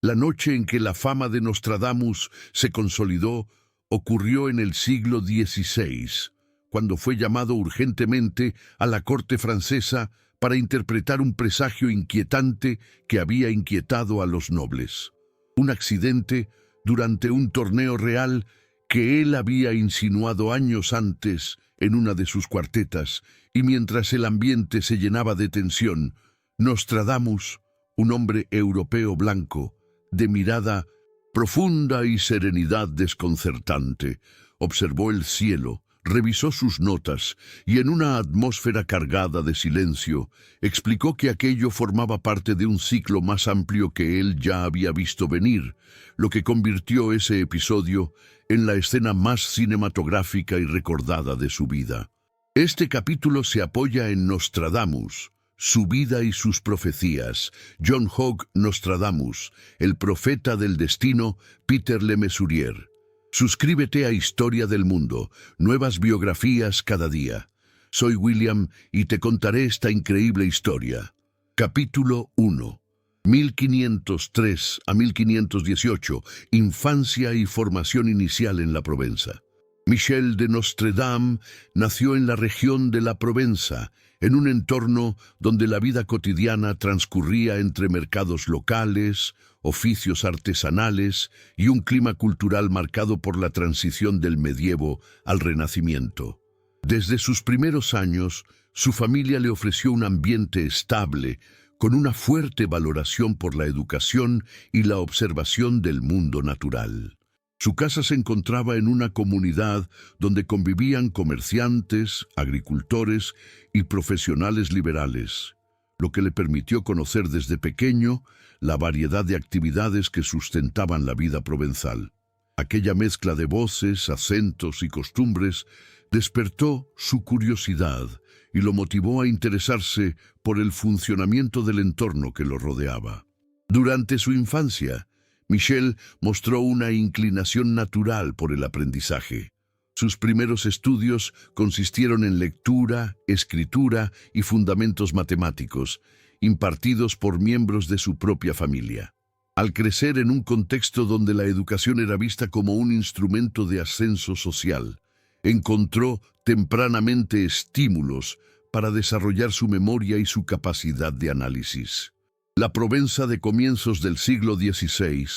La noche en que la fama de Nostradamus se consolidó ocurrió en el siglo XVI, cuando fue llamado urgentemente a la corte francesa para interpretar un presagio inquietante que había inquietado a los nobles. Un accidente durante un torneo real que él había insinuado años antes en una de sus cuartetas, y mientras el ambiente se llenaba de tensión, Nostradamus, un hombre europeo blanco, de mirada profunda y serenidad desconcertante, observó el cielo, revisó sus notas y en una atmósfera cargada de silencio, explicó que aquello formaba parte de un ciclo más amplio que él ya había visto venir, lo que convirtió ese episodio en la escena más cinematográfica y recordada de su vida. Este capítulo se apoya en Nostradamus, su vida y sus profecías. John Hogg Nostradamus, el profeta del destino, Peter Le Mesurier. Suscríbete a Historia del Mundo, nuevas biografías cada día. Soy William y te contaré esta increíble historia. Capítulo 1. 1503 a 1518, infancia y formación inicial en la Provenza. Michel de Nostredame nació en la región de la Provenza, en un entorno donde la vida cotidiana transcurría entre mercados locales, oficios artesanales y un clima cultural marcado por la transición del medievo al Renacimiento. Desde sus primeros años, su familia le ofreció un ambiente estable, con una fuerte valoración por la educación y la observación del mundo natural. Su casa se encontraba en una comunidad donde convivían comerciantes, agricultores y profesionales liberales, lo que le permitió conocer desde pequeño la variedad de actividades que sustentaban la vida provenzal. Aquella mezcla de voces, acentos y costumbres despertó su curiosidad y lo motivó a interesarse por el funcionamiento del entorno que lo rodeaba. Durante su infancia, Michel mostró una inclinación natural por el aprendizaje. Sus primeros estudios consistieron en lectura, escritura y fundamentos matemáticos, impartidos por miembros de su propia familia. Al crecer en un contexto donde la educación era vista como un instrumento de ascenso social, encontró tempranamente estímulos para desarrollar su memoria y su capacidad de análisis. La Provenza de comienzos del siglo XVI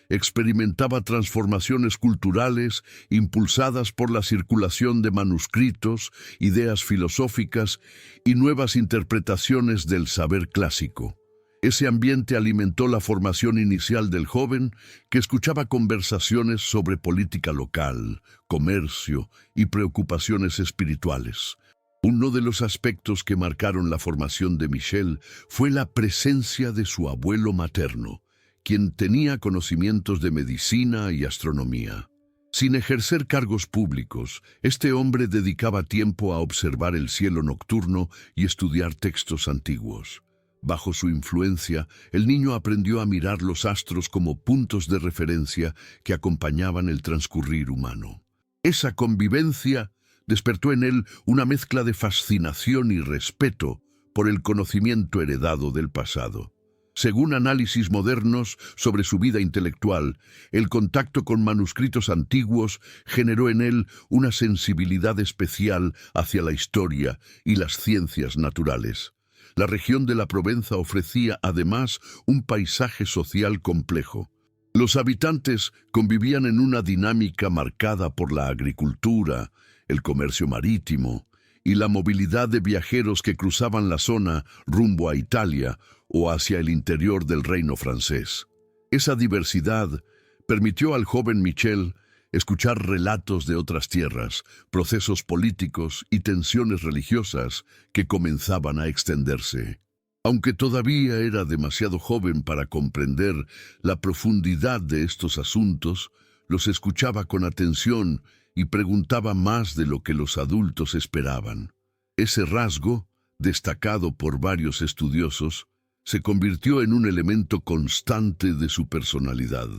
experimentaba transformaciones culturales impulsadas por la circulación de manuscritos, ideas filosóficas y nuevas interpretaciones del saber clásico. Ese ambiente alimentó la formación inicial del joven, que escuchaba conversaciones sobre política local, comercio y preocupaciones espirituales. Uno de los aspectos que marcaron la formación de Michel fue la presencia de su abuelo materno, quien tenía conocimientos de medicina y astronomía. Sin ejercer cargos públicos, este hombre dedicaba tiempo a observar el cielo nocturno y estudiar textos antiguos. Bajo su influencia, el niño aprendió a mirar los astros como puntos de referencia que acompañaban el transcurrir humano. Esa convivencia despertó en él una mezcla de fascinación y respeto por el conocimiento heredado del pasado. Según análisis modernos sobre su vida intelectual, el contacto con manuscritos antiguos generó en él una sensibilidad especial hacia la historia y las ciencias naturales. La región de la Provenza ofrecía además un paisaje social complejo. Los habitantes convivían en una dinámica marcada por la agricultura, el comercio marítimo y la movilidad de viajeros que cruzaban la zona rumbo a Italia o hacia el interior del reino francés. Esa diversidad permitió al joven Michel escuchar relatos de otras tierras, procesos políticos y tensiones religiosas que comenzaban a extenderse. Aunque todavía era demasiado joven para comprender la profundidad de estos asuntos, los escuchaba con atención y preguntaba más de lo que los adultos esperaban. Ese rasgo, destacado por varios estudiosos, se convirtió en un elemento constante de su personalidad.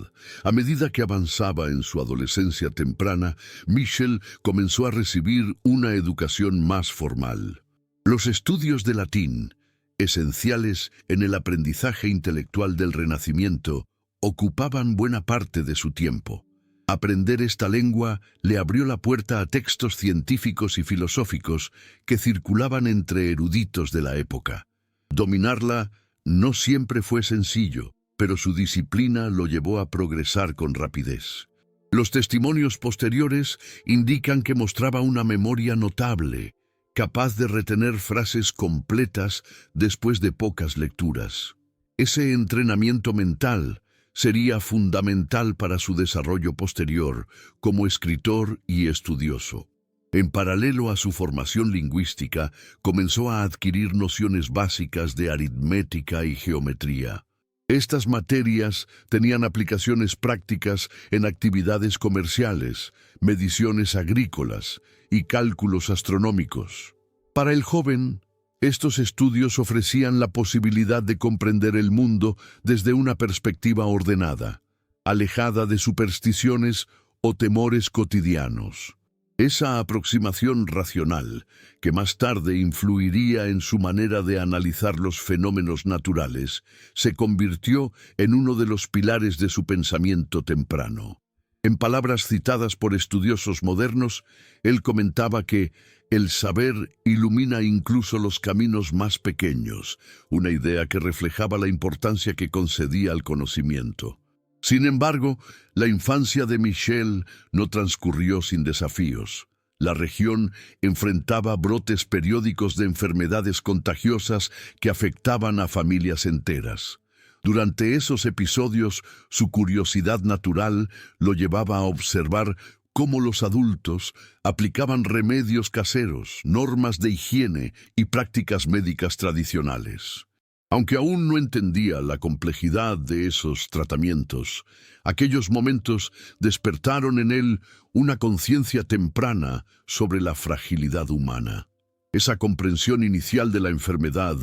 A medida que avanzaba en su adolescencia temprana, Michel comenzó a recibir una educación más formal. Los estudios de latín, esenciales en el aprendizaje intelectual del Renacimiento, ocupaban buena parte de su tiempo. Aprender esta lengua le abrió la puerta a textos científicos y filosóficos que circulaban entre eruditos de la época. Dominarla no siempre fue sencillo, pero su disciplina lo llevó a progresar con rapidez. Los testimonios posteriores indican que mostraba una memoria notable, capaz de retener frases completas después de pocas lecturas. Ese entrenamiento mental sería fundamental para su desarrollo posterior como escritor y estudioso. En paralelo a su formación lingüística, comenzó a adquirir nociones básicas de aritmética y geometría. Estas materias tenían aplicaciones prácticas en actividades comerciales, mediciones agrícolas y cálculos astronómicos. Para el joven, estos estudios ofrecían la posibilidad de comprender el mundo desde una perspectiva ordenada, alejada de supersticiones o temores cotidianos. Esa aproximación racional, que más tarde influiría en su manera de analizar los fenómenos naturales, se convirtió en uno de los pilares de su pensamiento temprano. En palabras citadas por estudiosos modernos, él comentaba que el saber ilumina incluso los caminos más pequeños, una idea que reflejaba la importancia que concedía al conocimiento. Sin embargo, la infancia de Michel no transcurrió sin desafíos. La región enfrentaba brotes periódicos de enfermedades contagiosas que afectaban a familias enteras. Durante esos episodios, su curiosidad natural lo llevaba a observar cómo los adultos aplicaban remedios caseros, normas de higiene y prácticas médicas tradicionales. Aunque aún no entendía la complejidad de esos tratamientos, aquellos momentos despertaron en él una conciencia temprana sobre la fragilidad humana. Esa comprensión inicial de la enfermedad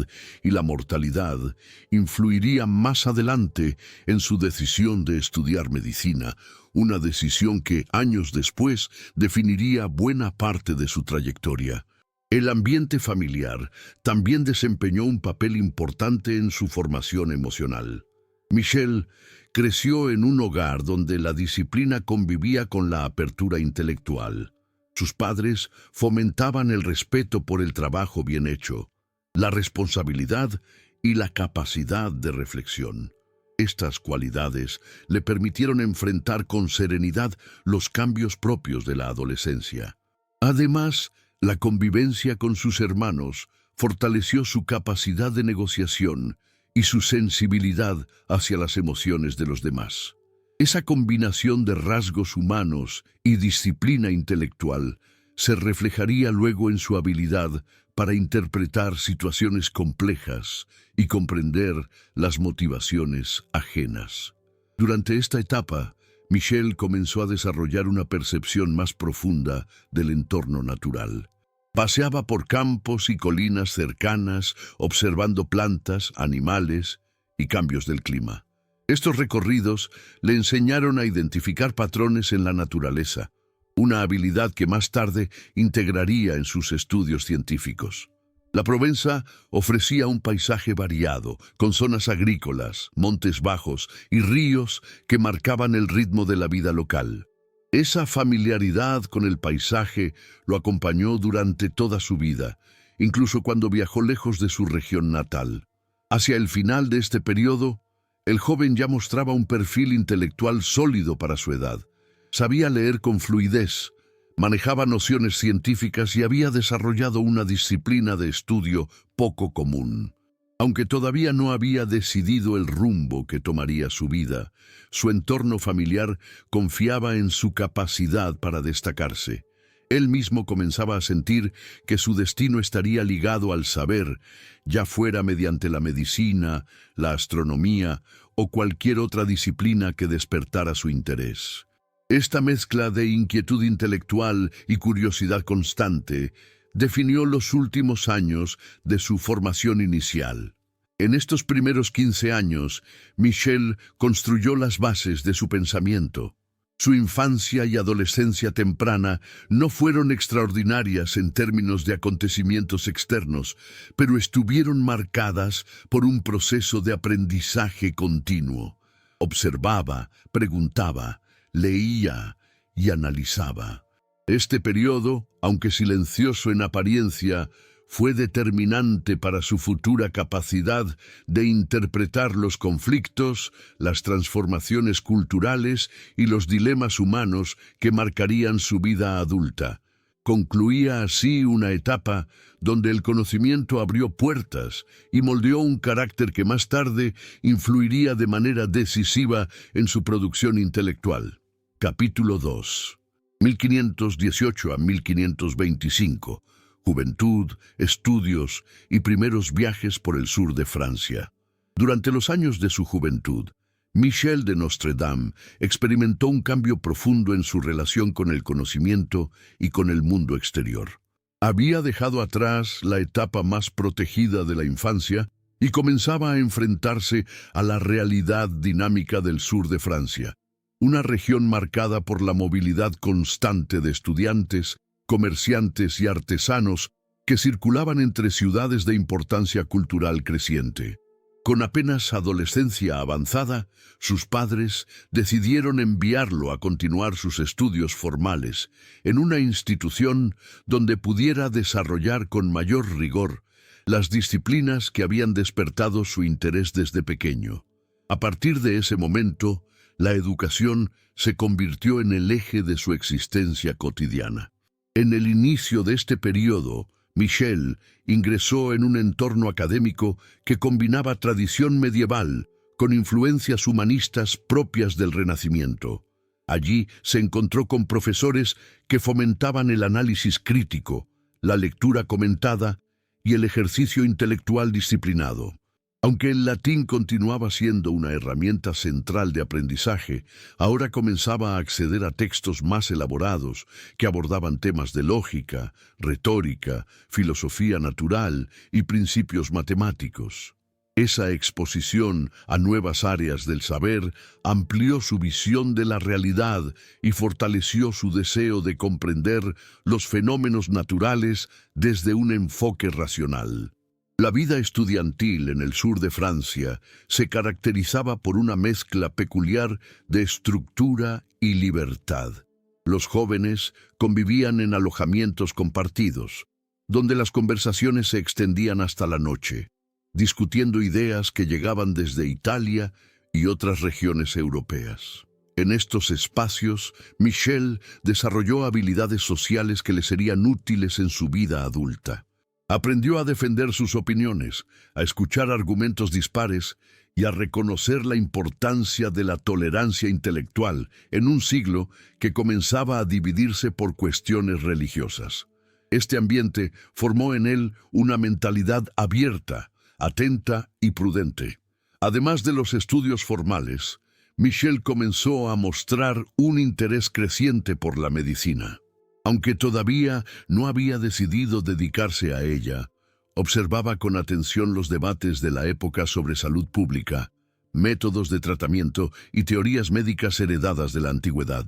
y la mortalidad influiría más adelante en su decisión de estudiar medicina, una decisión que años después definiría buena parte de su trayectoria. El ambiente familiar también desempeñó un papel importante en su formación emocional. Michel creció en un hogar donde la disciplina convivía con la apertura intelectual. Sus padres fomentaban el respeto por el trabajo bien hecho, la responsabilidad y la capacidad de reflexión. Estas cualidades le permitieron enfrentar con serenidad los cambios propios de la adolescencia. Además, la convivencia con sus hermanos fortaleció su capacidad de negociación y su sensibilidad hacia las emociones de los demás. Esa combinación de rasgos humanos y disciplina intelectual se reflejaría luego en su habilidad para interpretar situaciones complejas y comprender las motivaciones ajenas. Durante esta etapa, Michel comenzó a desarrollar una percepción más profunda del entorno natural. Paseaba por campos y colinas cercanas, observando plantas, animales y cambios del clima. Estos recorridos le enseñaron a identificar patrones en la naturaleza, una habilidad que más tarde integraría en sus estudios científicos. La Provenza ofrecía un paisaje variado, con zonas agrícolas, montes bajos y ríos que marcaban el ritmo de la vida local. Esa familiaridad con el paisaje lo acompañó durante toda su vida, incluso cuando viajó lejos de su región natal. Hacia el final de este periodo, el joven ya mostraba un perfil intelectual sólido para su edad. Sabía leer con fluidez, manejaba nociones científicas y había desarrollado una disciplina de estudio poco común. Aunque todavía no había decidido el rumbo que tomaría su vida, su entorno familiar confiaba en su capacidad para destacarse. Él mismo comenzaba a sentir que su destino estaría ligado al saber, ya fuera mediante la medicina, la astronomía o cualquier otra disciplina que despertara su interés. Esta mezcla de inquietud intelectual y curiosidad constante definió los últimos años de su formación inicial. En estos primeros 15 años, Michel construyó las bases de su pensamiento. Su infancia y adolescencia temprana no fueron extraordinarias en términos de acontecimientos externos, pero estuvieron marcadas por un proceso de aprendizaje continuo. Observaba, preguntaba, leía y analizaba. Este periodo, aunque silencioso en apariencia, fue determinante para su futura capacidad de interpretar los conflictos, las transformaciones culturales y los dilemas humanos que marcarían su vida adulta. Concluía así una etapa donde el conocimiento abrió puertas y moldeó un carácter que más tarde influiría de manera decisiva en su producción intelectual. Capítulo 2. 1518 a 1525. Juventud, estudios y primeros viajes por el sur de Francia. Durante los años de su juventud, Michel de Nostredame experimentó un cambio profundo en su relación con el conocimiento y con el mundo exterior. Había dejado atrás la etapa más protegida de la infancia y comenzaba a enfrentarse a la realidad dinámica del sur de Francia, una región marcada por la movilidad constante de estudiantes, comerciantes y artesanos que circulaban entre ciudades de importancia cultural creciente. Con apenas adolescencia avanzada, sus padres decidieron enviarlo a continuar sus estudios formales en una institución donde pudiera desarrollar con mayor rigor las disciplinas que habían despertado su interés desde pequeño. A partir de ese momento, la educación se convirtió en el eje de su existencia cotidiana. En el inicio de este periodo, Michel ingresó en un entorno académico que combinaba tradición medieval con influencias humanistas propias del Renacimiento. Allí se encontró con profesores que fomentaban el análisis crítico, la lectura comentada y el ejercicio intelectual disciplinado. Aunque el latín continuaba siendo una herramienta central de aprendizaje, ahora comenzaba a acceder a textos más elaborados que abordaban temas de lógica, retórica, filosofía natural y principios matemáticos. Esa exposición a nuevas áreas del saber amplió su visión de la realidad y fortaleció su deseo de comprender los fenómenos naturales desde un enfoque racional. La vida estudiantil en el sur de Francia se caracterizaba por una mezcla peculiar de estructura y libertad. Los jóvenes convivían en alojamientos compartidos, donde las conversaciones se extendían hasta la noche, discutiendo ideas que llegaban desde Italia y otras regiones europeas. En estos espacios, Michel desarrolló habilidades sociales que le serían útiles en su vida adulta. Aprendió a defender sus opiniones, a escuchar argumentos dispares y a reconocer la importancia de la tolerancia intelectual en un siglo que comenzaba a dividirse por cuestiones religiosas. Este ambiente formó en él una mentalidad abierta, atenta y prudente. Además de los estudios formales, Michel comenzó a mostrar un interés creciente por la medicina. Aunque todavía no había decidido dedicarse a ella, observaba con atención los debates de la época sobre salud pública, métodos de tratamiento y teorías médicas heredadas de la antigüedad.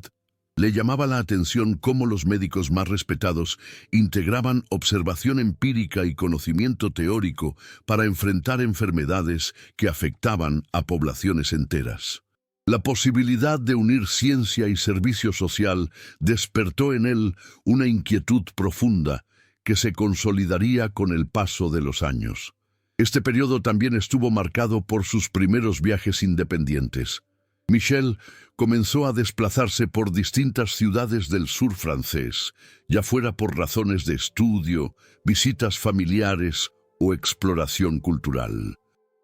Le llamaba la atención cómo los médicos más respetados integraban observación empírica y conocimiento teórico para enfrentar enfermedades que afectaban a poblaciones enteras. La posibilidad de unir ciencia y servicio social despertó en él una inquietud profunda que se consolidaría con el paso de los años. Este periodo también estuvo marcado por sus primeros viajes independientes. Michel comenzó a desplazarse por distintas ciudades del sur francés, ya fuera por razones de estudio, visitas familiares o exploración cultural.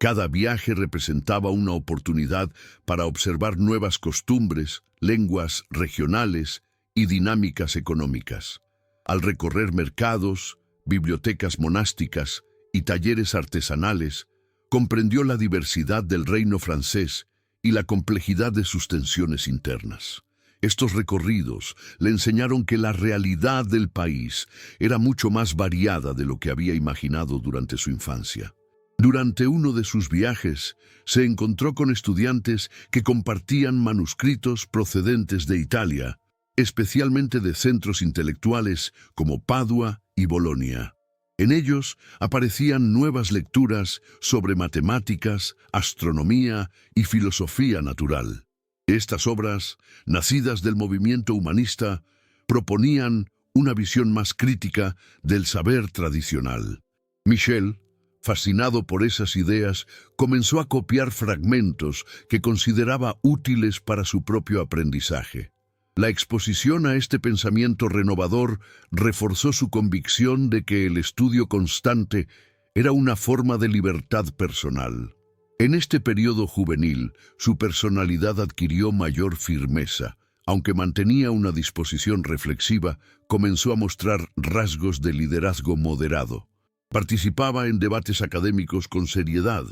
Cada viaje representaba una oportunidad para observar nuevas costumbres, lenguas regionales y dinámicas económicas. Al recorrer mercados, bibliotecas monásticas y talleres artesanales, comprendió la diversidad del reino francés y la complejidad de sus tensiones internas. Estos recorridos le enseñaron que la realidad del país era mucho más variada de lo que había imaginado durante su infancia. Durante uno de sus viajes, se encontró con estudiantes que compartían manuscritos procedentes de Italia, especialmente de centros intelectuales como Padua y Bolonia. En ellos aparecían nuevas lecturas sobre matemáticas, astronomía y filosofía natural. Estas obras, nacidas del movimiento humanista, proponían una visión más crítica del saber tradicional. Michel, fascinado por esas ideas, comenzó a copiar fragmentos que consideraba útiles para su propio aprendizaje. La exposición a este pensamiento renovador reforzó su convicción de que el estudio constante era una forma de libertad personal. En este periodo juvenil, su personalidad adquirió mayor firmeza. Aunque mantenía una disposición reflexiva, comenzó a mostrar rasgos de liderazgo moderado. Participaba en debates académicos con seriedad,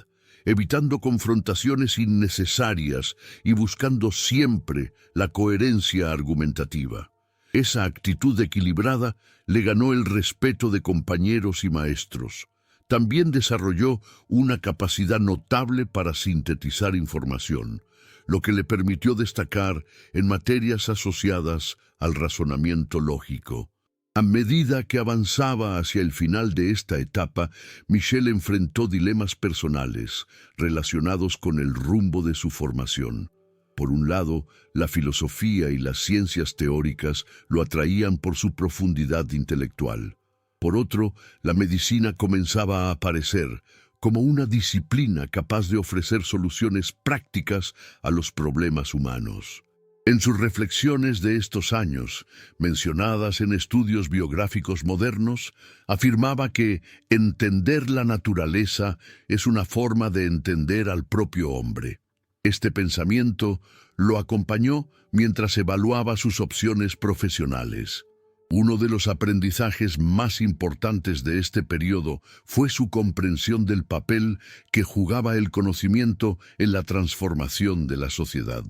evitando confrontaciones innecesarias y buscando siempre la coherencia argumentativa. Esa actitud equilibrada le ganó el respeto de compañeros y maestros. También desarrolló una capacidad notable para sintetizar información, lo que le permitió destacar en materias asociadas al razonamiento lógico. A medida que avanzaba hacia el final de esta etapa, Michel enfrentó dilemas personales relacionados con el rumbo de su formación. Por un lado, la filosofía y las ciencias teóricas lo atraían por su profundidad intelectual. Por otro, la medicina comenzaba a aparecer como una disciplina capaz de ofrecer soluciones prácticas a los problemas humanos. En sus reflexiones de estos años, mencionadas en estudios biográficos modernos, afirmaba que entender la naturaleza es una forma de entender al propio hombre. Este pensamiento lo acompañó mientras evaluaba sus opciones profesionales. Uno de los aprendizajes más importantes de este periodo fue su comprensión del papel que jugaba el conocimiento en la transformación de la sociedad.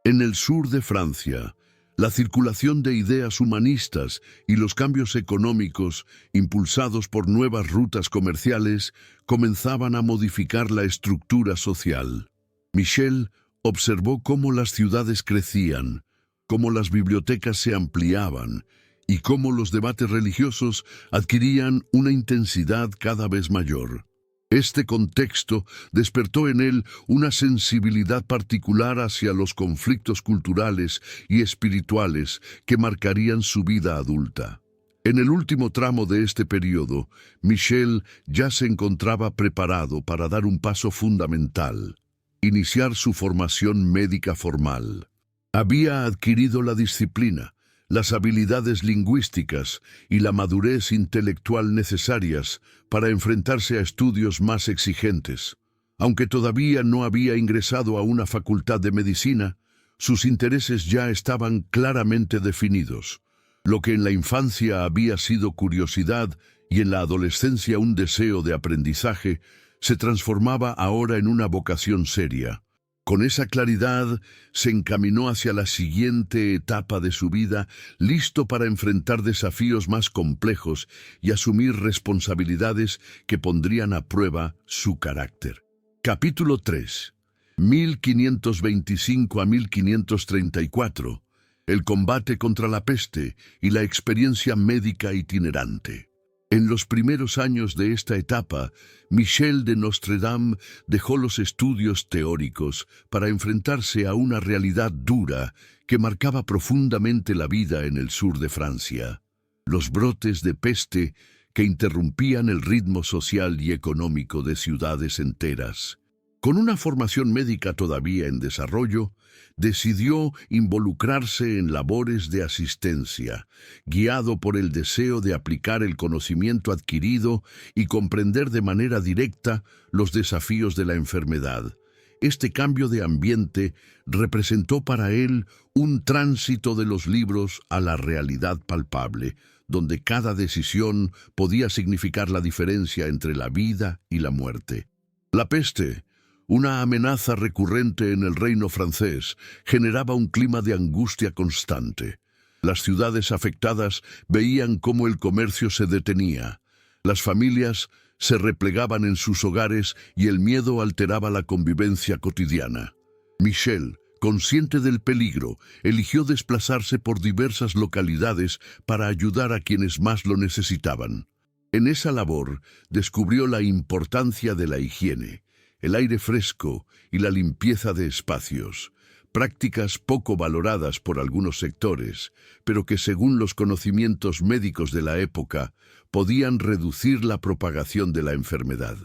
En el sur de Francia, la circulación de ideas humanistas y los cambios económicos, impulsados por nuevas rutas comerciales, comenzaban a modificar la estructura social. Michel observó cómo las ciudades crecían, cómo las bibliotecas se ampliaban y cómo los debates religiosos adquirían una intensidad cada vez mayor. Este contexto despertó en él una sensibilidad particular hacia los conflictos culturales y espirituales que marcarían su vida adulta. En el último tramo de este periodo, Michel ya se encontraba preparado para dar un paso fundamental: iniciar su formación médica formal. Había adquirido la disciplina, las habilidades lingüísticas y la madurez intelectual necesarias para enfrentarse a estudios más exigentes. Aunque todavía no había ingresado a una facultad de medicina, sus intereses ya estaban claramente definidos. Lo que en la infancia había sido curiosidad y en la adolescencia un deseo de aprendizaje, se transformaba ahora en una vocación seria. Con esa claridad, se encaminó hacia la siguiente etapa de su vida, listo para enfrentar desafíos más complejos y asumir responsabilidades que pondrían a prueba su carácter. Capítulo 3. 1525 a 1534. El combate contra la peste y la experiencia médica itinerante. En los primeros años de esta etapa, Michel de Nostredame dejó los estudios teóricos para enfrentarse a una realidad dura que marcaba profundamente la vida en el sur de Francia. Los brotes de peste que interrumpían el ritmo social y económico de ciudades enteras. Con una formación médica todavía en desarrollo, decidió involucrarse en labores de asistencia, guiado por el deseo de aplicar el conocimiento adquirido y comprender de manera directa los desafíos de la enfermedad. Este cambio de ambiente representó para él un tránsito de los libros a la realidad palpable, donde cada decisión podía significar la diferencia entre la vida y la muerte. La peste, una amenaza recurrente en el reino francés, generaba un clima de angustia constante. Las ciudades afectadas veían cómo el comercio se detenía. Las familias se replegaban en sus hogares y el miedo alteraba la convivencia cotidiana. Michel, consciente del peligro, eligió desplazarse por diversas localidades para ayudar a quienes más lo necesitaban. En esa labor descubrió la importancia de la higiene, el aire fresco y la limpieza de espacios, prácticas poco valoradas por algunos sectores, pero que según los conocimientos médicos de la época, podían reducir la propagación de la enfermedad.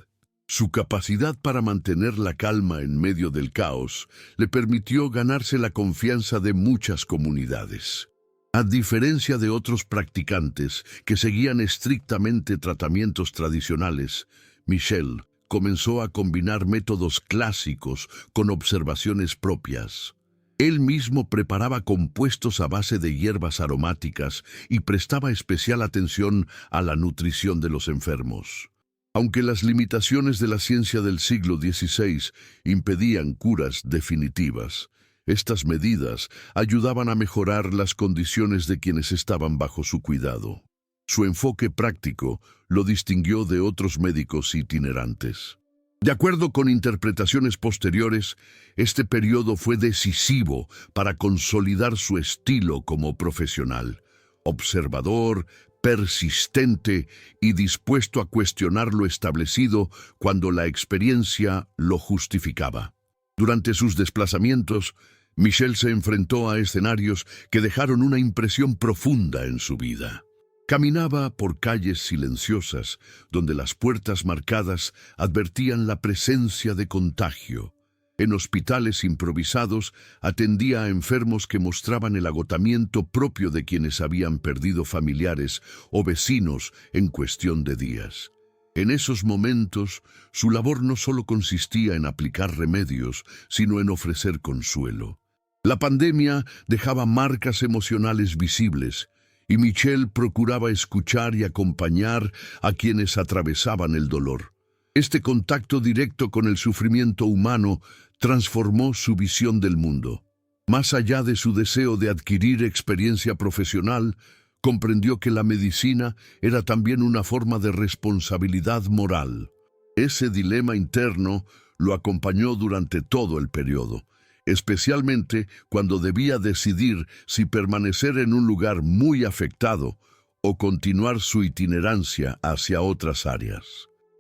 Su capacidad para mantener la calma en medio del caos le permitió ganarse la confianza de muchas comunidades. A diferencia de otros practicantes que seguían estrictamente tratamientos tradicionales, Michel comenzó a combinar métodos clásicos con observaciones propias. Él mismo preparaba compuestos a base de hierbas aromáticas y prestaba especial atención a la nutrición de los enfermos. Aunque las limitaciones de la ciencia del siglo XVI impedían curas definitivas, estas medidas ayudaban a mejorar las condiciones de quienes estaban bajo su cuidado. Su enfoque práctico lo distinguió de otros médicos itinerantes. De acuerdo con interpretaciones posteriores, este periodo fue decisivo para consolidar su estilo como profesional, observador, persistente y dispuesto a cuestionar lo establecido cuando la experiencia lo justificaba. Durante sus desplazamientos, Michel se enfrentó a escenarios que dejaron una impresión profunda en su vida. Caminaba por calles silenciosas, donde las puertas marcadas advertían la presencia de contagio. En hospitales improvisados atendía a enfermos que mostraban el agotamiento propio de quienes habían perdido familiares o vecinos en cuestión de días. En esos momentos, su labor no solo consistía en aplicar remedios, sino en ofrecer consuelo. La pandemia dejaba marcas emocionales visibles, y Michel procuraba escuchar y acompañar a quienes atravesaban el dolor. Este contacto directo con el sufrimiento humano transformó su visión del mundo. Más allá de su deseo de adquirir experiencia profesional, comprendió que la medicina era también una forma de responsabilidad moral. Ese dilema interno lo acompañó durante todo el periodo, especialmente cuando debía decidir si permanecer en un lugar muy afectado o continuar su itinerancia hacia otras áreas.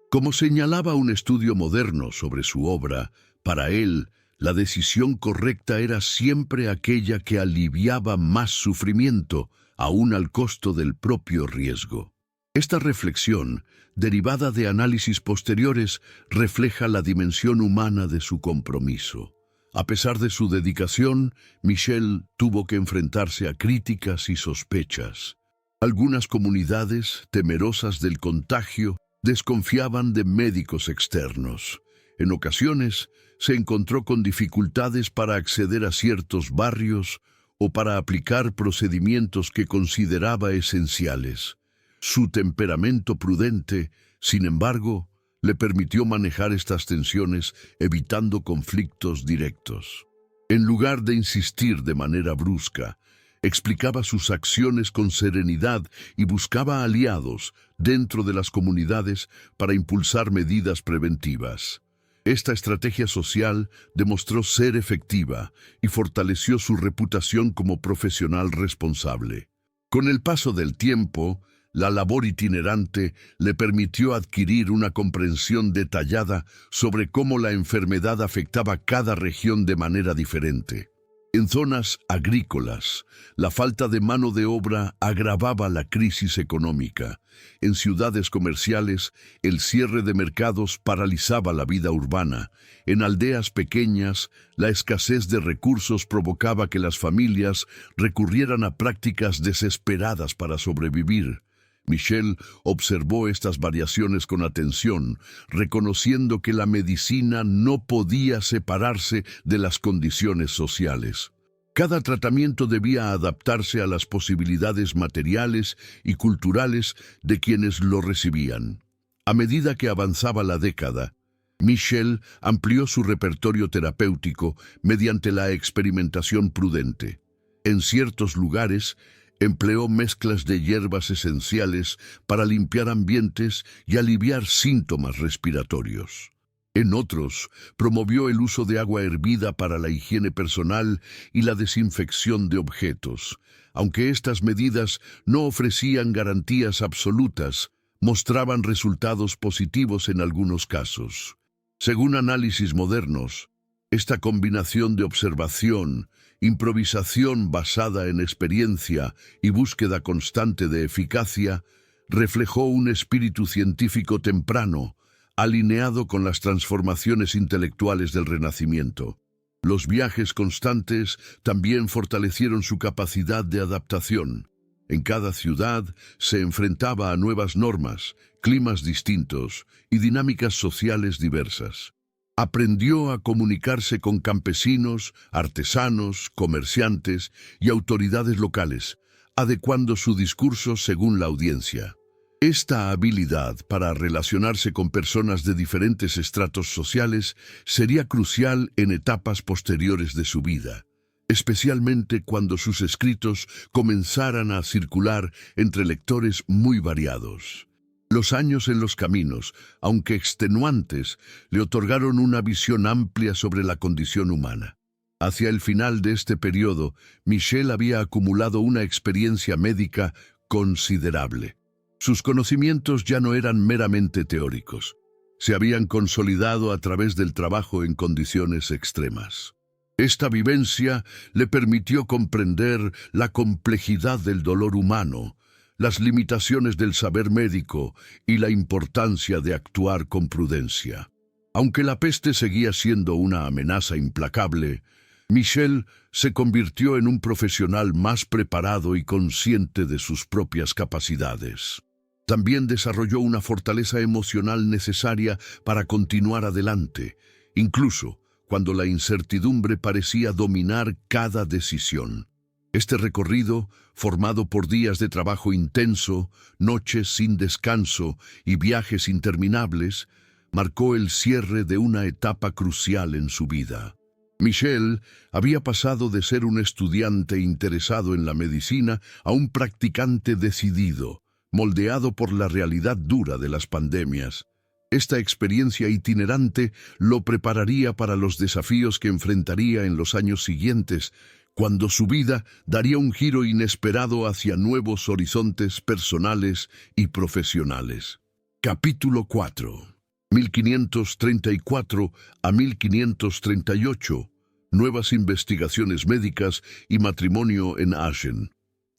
Como señalaba un estudio moderno sobre su obra, para él, la decisión correcta era siempre aquella que aliviaba más sufrimiento, aún al costo del propio riesgo. Esta reflexión, derivada de análisis posteriores, refleja la dimensión humana de su compromiso. A pesar de su dedicación, Michel tuvo que enfrentarse a críticas y sospechas. Algunas comunidades, temerosas del contagio, desconfiaban de médicos externos. En ocasiones, se encontró con dificultades para acceder a ciertos barrios o para aplicar procedimientos que consideraba esenciales. Su temperamento prudente, sin embargo, le permitió manejar estas tensiones evitando conflictos directos. En lugar de insistir de manera brusca, explicaba sus acciones con serenidad y buscaba aliados dentro de las comunidades para impulsar medidas preventivas. Esta estrategia social demostró ser efectiva y fortaleció su reputación como profesional responsable. Con el paso del tiempo, la labor itinerante le permitió adquirir una comprensión detallada sobre cómo la enfermedad afectaba cada región de manera diferente. En zonas agrícolas, la falta de mano de obra agravaba la crisis económica. En ciudades comerciales, el cierre de mercados paralizaba la vida urbana. En aldeas pequeñas, la escasez de recursos provocaba que las familias recurrieran a prácticas desesperadas para sobrevivir. Michel observó estas variaciones con atención, reconociendo que la medicina no podía separarse de las condiciones sociales. Cada tratamiento debía adaptarse a las posibilidades materiales y culturales de quienes lo recibían. A medida que avanzaba la década, Michel amplió su repertorio terapéutico mediante la experimentación prudente. En ciertos lugares, empleó mezclas de hierbas esenciales para limpiar ambientes y aliviar síntomas respiratorios. En otros, promovió el uso de agua hervida para la higiene personal y la desinfección de objetos. Aunque estas medidas no ofrecían garantías absolutas, mostraban resultados positivos en algunos casos. Según análisis modernos, esta combinación de observación, improvisación basada en experiencia y búsqueda constante de eficacia reflejó un espíritu científico temprano, alineado con las transformaciones intelectuales del Renacimiento. Los viajes constantes también fortalecieron su capacidad de adaptación. En cada ciudad se enfrentaba a nuevas normas, climas distintos y dinámicas sociales diversas. Aprendió a comunicarse con campesinos, artesanos, comerciantes y autoridades locales, adecuando su discurso según la audiencia. Esta habilidad para relacionarse con personas de diferentes estratos sociales sería crucial en etapas posteriores de su vida, especialmente cuando sus escritos comenzaran a circular entre lectores muy variados. Los años en los caminos, aunque extenuantes, le otorgaron una visión amplia sobre la condición humana. Hacia el final de este periodo, Michel había acumulado una experiencia médica considerable. Sus conocimientos ya no eran meramente teóricos. Se habían consolidado a través del trabajo en condiciones extremas. Esta vivencia le permitió comprender la complejidad del dolor humano, las limitaciones del saber médico y la importancia de actuar con prudencia. Aunque la peste seguía siendo una amenaza implacable, Michel se convirtió en un profesional más preparado y consciente de sus propias capacidades. También desarrolló una fortaleza emocional necesaria para continuar adelante, incluso cuando la incertidumbre parecía dominar cada decisión. Este recorrido, formado por días de trabajo intenso, noches sin descanso y viajes interminables, marcó el cierre de una etapa crucial en su vida. Michel había pasado de ser un estudiante interesado en la medicina a un practicante decidido, moldeado por la realidad dura de las pandemias. Esta experiencia itinerante lo prepararía para los desafíos que enfrentaría en los años siguientes, cuando su vida daría un giro inesperado hacia nuevos horizontes personales y profesionales. Capítulo 4. 1534 a 1538. Nuevas investigaciones médicas y matrimonio en Aachen.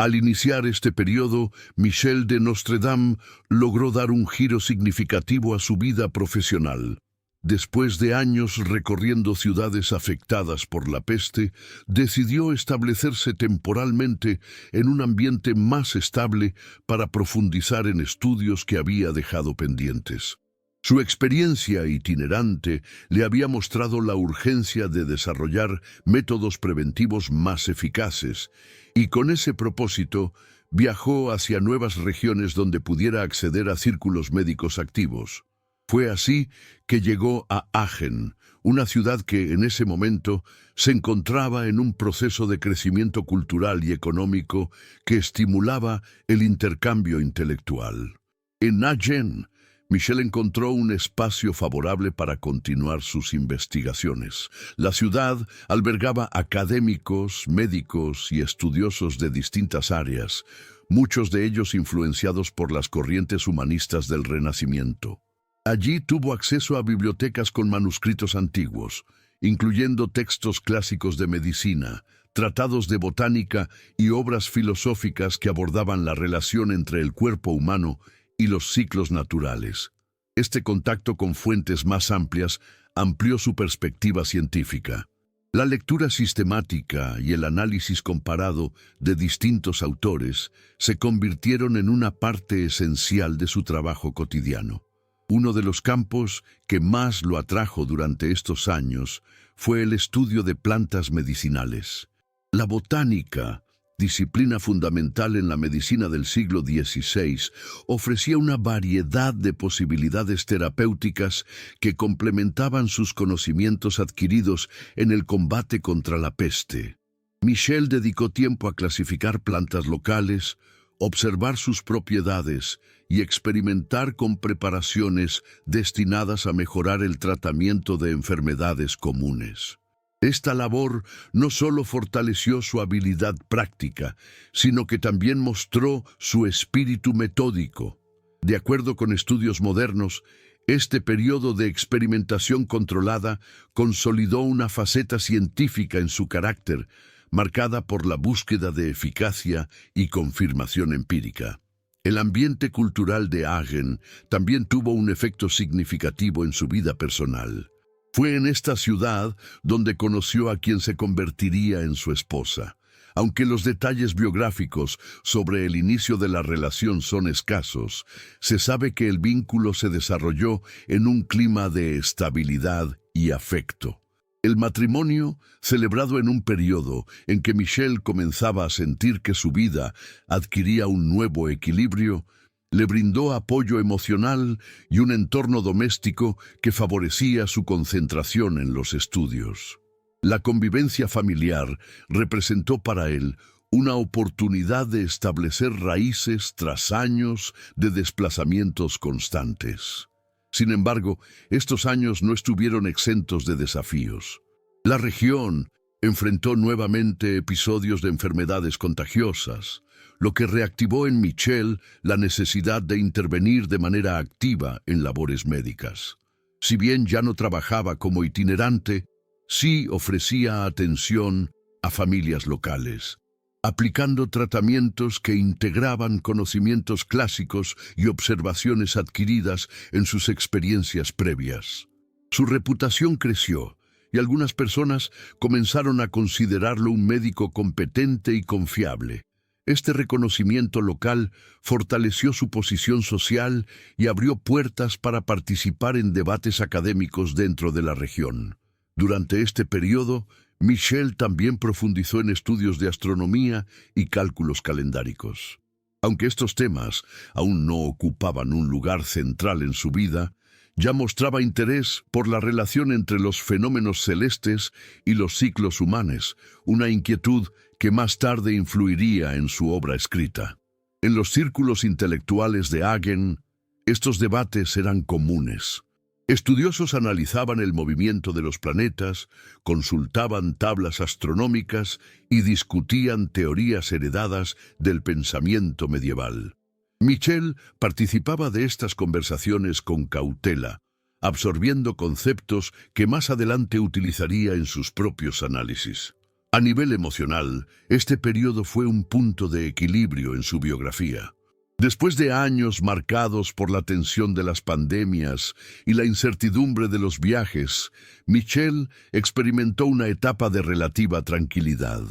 Al iniciar este periodo, Michel de Nostredame logró dar un giro significativo a su vida profesional. Después de años recorriendo ciudades afectadas por la peste, decidió establecerse temporalmente en un ambiente más estable para profundizar en estudios que había dejado pendientes. Su experiencia itinerante le había mostrado la urgencia de desarrollar métodos preventivos más eficaces, y con ese propósito viajó hacia nuevas regiones donde pudiera acceder a círculos médicos activos. Fue así que llegó a Aachen, una ciudad que en ese momento se encontraba en un proceso de crecimiento cultural y económico que estimulaba el intercambio intelectual. En Aachen, Michel encontró un espacio favorable para continuar sus investigaciones. La ciudad albergaba académicos, médicos y estudiosos de distintas áreas, muchos de ellos influenciados por las corrientes humanistas del Renacimiento. Allí tuvo acceso a bibliotecas con manuscritos antiguos, incluyendo textos clásicos de medicina, tratados de botánica y obras filosóficas que abordaban la relación entre el cuerpo humano y los ciclos naturales. Este contacto con fuentes más amplias amplió su perspectiva científica. La lectura sistemática y el análisis comparado de distintos autores se convirtieron en una parte esencial de su trabajo cotidiano. Uno de los campos que más lo atrajo durante estos años fue el estudio de plantas medicinales. La botánica, disciplina fundamental en la medicina del siglo XVI, ofrecía una variedad de posibilidades terapéuticas que complementaban sus conocimientos adquiridos en el combate contra la peste. Michel dedicó tiempo a clasificar plantas locales, observar sus propiedades y experimentar con preparaciones destinadas a mejorar el tratamiento de enfermedades comunes. Esta labor no solo fortaleció su habilidad práctica, sino que también mostró su espíritu metódico. De acuerdo con estudios modernos, este periodo de experimentación controlada consolidó una faceta científica en su carácter, marcada por la búsqueda de eficacia y confirmación empírica. El ambiente cultural de Aachen también tuvo un efecto significativo en su vida personal. Fue en esta ciudad donde conoció a quien se convertiría en su esposa. Aunque los detalles biográficos sobre el inicio de la relación son escasos, se sabe que el vínculo se desarrolló en un clima de estabilidad y afecto. El matrimonio, celebrado en un periodo en que Michel comenzaba a sentir que su vida adquiría un nuevo equilibrio, le brindó apoyo emocional y un entorno doméstico que favorecía su concentración en los estudios. La convivencia familiar representó para él una oportunidad de establecer raíces tras años de desplazamientos constantes. Sin embargo, estos años no estuvieron exentos de desafíos. La región enfrentó nuevamente episodios de enfermedades contagiosas, lo que reactivó en Michel la necesidad de intervenir de manera activa en labores médicas. Si bien ya no trabajaba como itinerante, sí ofrecía atención a familias locales, aplicando tratamientos que integraban conocimientos clásicos y observaciones adquiridas en sus experiencias previas. Su reputación creció y algunas personas comenzaron a considerarlo un médico competente y confiable. Este reconocimiento local fortaleció su posición social y abrió puertas para participar en debates académicos dentro de la región. Durante este periodo, Michel también profundizó en estudios de astronomía y cálculos calendáricos. Aunque estos temas aún no ocupaban un lugar central en su vida, ya mostraba interés por la relación entre los fenómenos celestes y los ciclos humanos, una inquietud que más tarde influiría en su obra escrita. En los círculos intelectuales de Aachen, estos debates eran comunes. Estudiosos analizaban el movimiento de los planetas, consultaban tablas astronómicas y discutían teorías heredadas del pensamiento medieval. Michel participaba de estas conversaciones con cautela, absorbiendo conceptos que más adelante utilizaría en sus propios análisis. A nivel emocional, este periodo fue un punto de equilibrio en su biografía. Después de años marcados por la tensión de las pandemias y la incertidumbre de los viajes, Michel experimentó una etapa de relativa tranquilidad.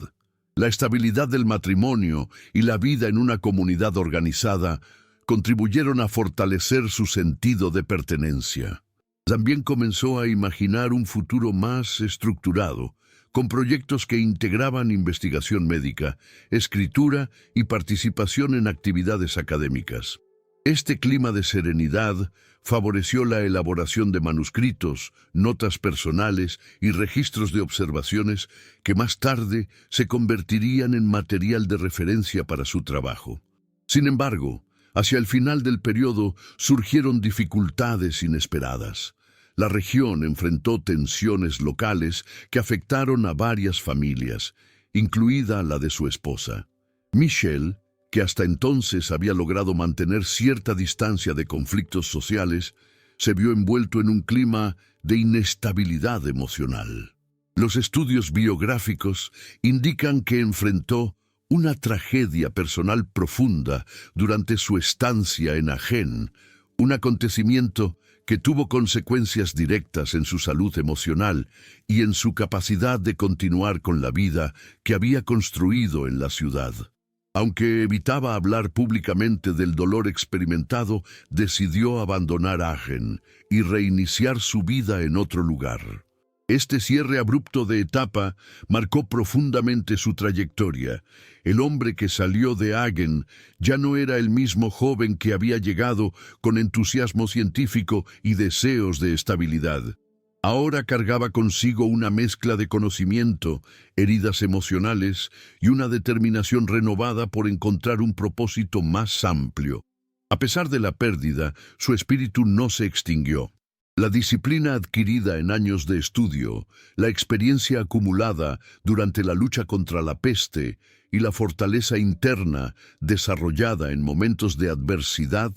La estabilidad del matrimonio y la vida en una comunidad organizada contribuyeron a fortalecer su sentido de pertenencia. También comenzó a imaginar un futuro más estructurado, con proyectos que integraban investigación médica, escritura y participación en actividades académicas. Este clima de serenidad favoreció la elaboración de manuscritos, notas personales y registros de observaciones que más tarde se convertirían en material de referencia para su trabajo. Sin embargo, hacia el final del periodo surgieron dificultades inesperadas. La región enfrentó tensiones locales que afectaron a varias familias, incluida la de su esposa. Michel, que hasta entonces había logrado mantener cierta distancia de conflictos sociales, se vio envuelto en un clima de inestabilidad emocional. Los estudios biográficos indican que enfrentó una tragedia personal profunda durante su estancia en Aachen, un acontecimiento que tuvo consecuencias directas en su salud emocional y en su capacidad de continuar con la vida que había construido en la ciudad. Aunque evitaba hablar públicamente del dolor experimentado, decidió abandonar Aachen y reiniciar su vida en otro lugar. Este cierre abrupto de etapa marcó profundamente su trayectoria. El hombre que salió de Aachen ya no era el mismo joven que había llegado con entusiasmo científico y deseos de estabilidad. Ahora cargaba consigo una mezcla de conocimiento, heridas emocionales y una determinación renovada por encontrar un propósito más amplio. A pesar de la pérdida, su espíritu no se extinguió. La disciplina adquirida en años de estudio, la experiencia acumulada durante la lucha contra la peste y la fortaleza interna desarrollada en momentos de adversidad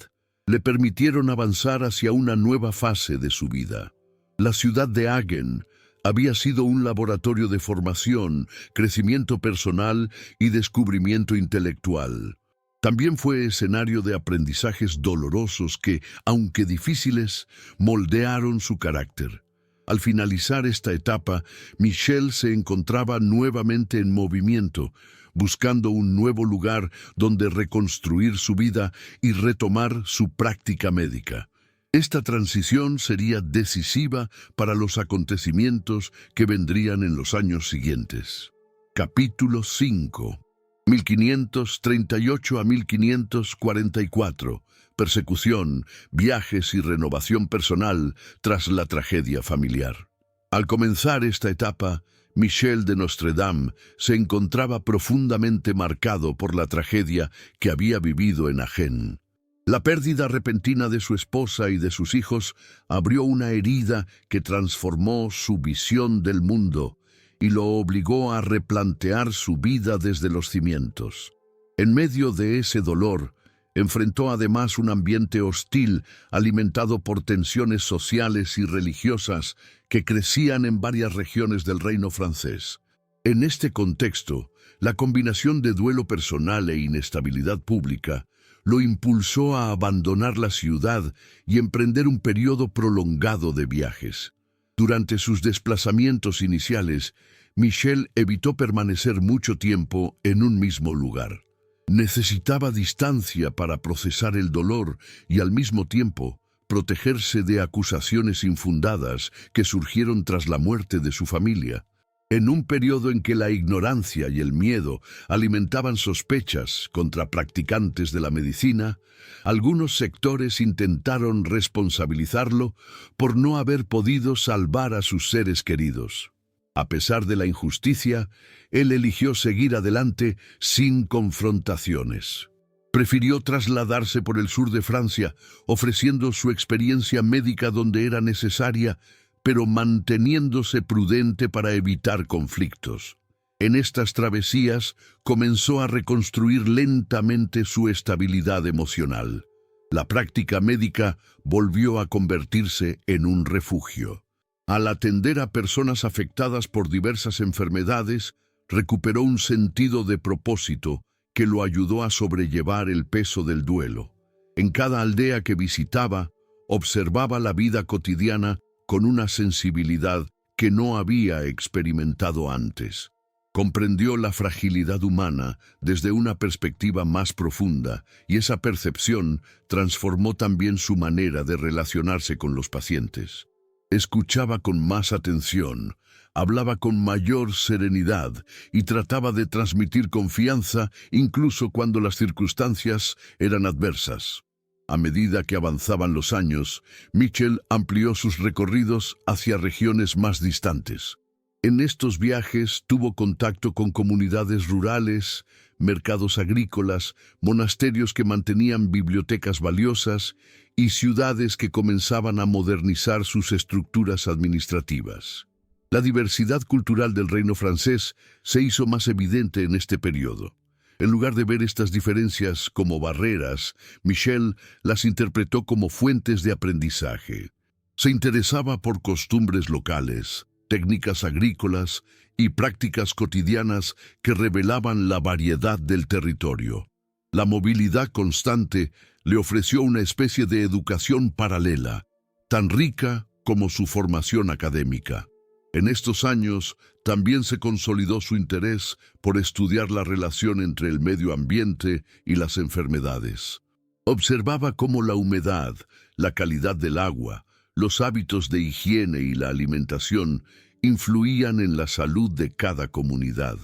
le permitieron avanzar hacia una nueva fase de su vida. La ciudad de Hagen había sido un laboratorio de formación, crecimiento personal y descubrimiento intelectual. También fue escenario de aprendizajes dolorosos que, aunque difíciles, moldearon su carácter. Al finalizar esta etapa, Michel se encontraba nuevamente en movimiento, buscando un nuevo lugar donde reconstruir su vida y retomar su práctica médica. Esta transición sería decisiva para los acontecimientos que vendrían en los años siguientes. Capítulo 5. 1538 a 1544. Persecución, viajes y renovación personal tras la tragedia familiar. Al comenzar esta etapa, Michel de Nostredame se encontraba profundamente marcado por la tragedia que había vivido en Agen. La pérdida repentina de su esposa y de sus hijos abrió una herida que transformó su visión del mundo y lo obligó a replantear su vida desde los cimientos. En medio de ese dolor, enfrentó además un ambiente hostil alimentado por tensiones sociales y religiosas que crecían en varias regiones del reino francés. En este contexto, la combinación de duelo personal e inestabilidad pública lo impulsó a abandonar la ciudad y emprender un periodo prolongado de viajes. Durante sus desplazamientos iniciales, Michel evitó permanecer mucho tiempo en un mismo lugar. Necesitaba distancia para procesar el dolor y al mismo tiempo protegerse de acusaciones infundadas que surgieron tras la muerte de su familia. En un periodo en que la ignorancia y el miedo alimentaban sospechas contra practicantes de la medicina, algunos sectores intentaron responsabilizarlo por no haber podido salvar a sus seres queridos. A pesar de la injusticia, él eligió seguir adelante sin confrontaciones. Prefirió trasladarse por el sur de Francia, ofreciendo su experiencia médica donde era necesaria, pero manteniéndose prudente para evitar conflictos. En estas travesías comenzó a reconstruir lentamente su estabilidad emocional. La práctica médica volvió a convertirse en un refugio. Al atender a personas afectadas por diversas enfermedades, recuperó un sentido de propósito que lo ayudó a sobrellevar el peso del duelo. En cada aldea que visitaba, observaba la vida cotidiana con una sensibilidad que no había experimentado antes. Comprendió la fragilidad humana desde una perspectiva más profunda, y esa percepción transformó también su manera de relacionarse con los pacientes. Escuchaba con más atención, hablaba con mayor serenidad y trataba de transmitir confianza incluso cuando las circunstancias eran adversas. A medida que avanzaban los años, Michel amplió sus recorridos hacia regiones más distantes. En estos viajes tuvo contacto con comunidades rurales, mercados agrícolas, monasterios que mantenían bibliotecas valiosas y ciudades que comenzaban a modernizar sus estructuras administrativas. La diversidad cultural del reino francés se hizo más evidente en este periodo. En lugar de ver estas diferencias como barreras, Michel las interpretó como fuentes de aprendizaje. Se interesaba por costumbres locales, técnicas agrícolas y prácticas cotidianas que revelaban la variedad del territorio. La movilidad constante le ofreció una especie de educación paralela, tan rica como su formación académica. En estos años también se consolidó su interés por estudiar la relación entre el medio ambiente y las enfermedades. Observaba cómo la humedad, la calidad del agua, los hábitos de higiene y la alimentación influían en la salud de cada comunidad.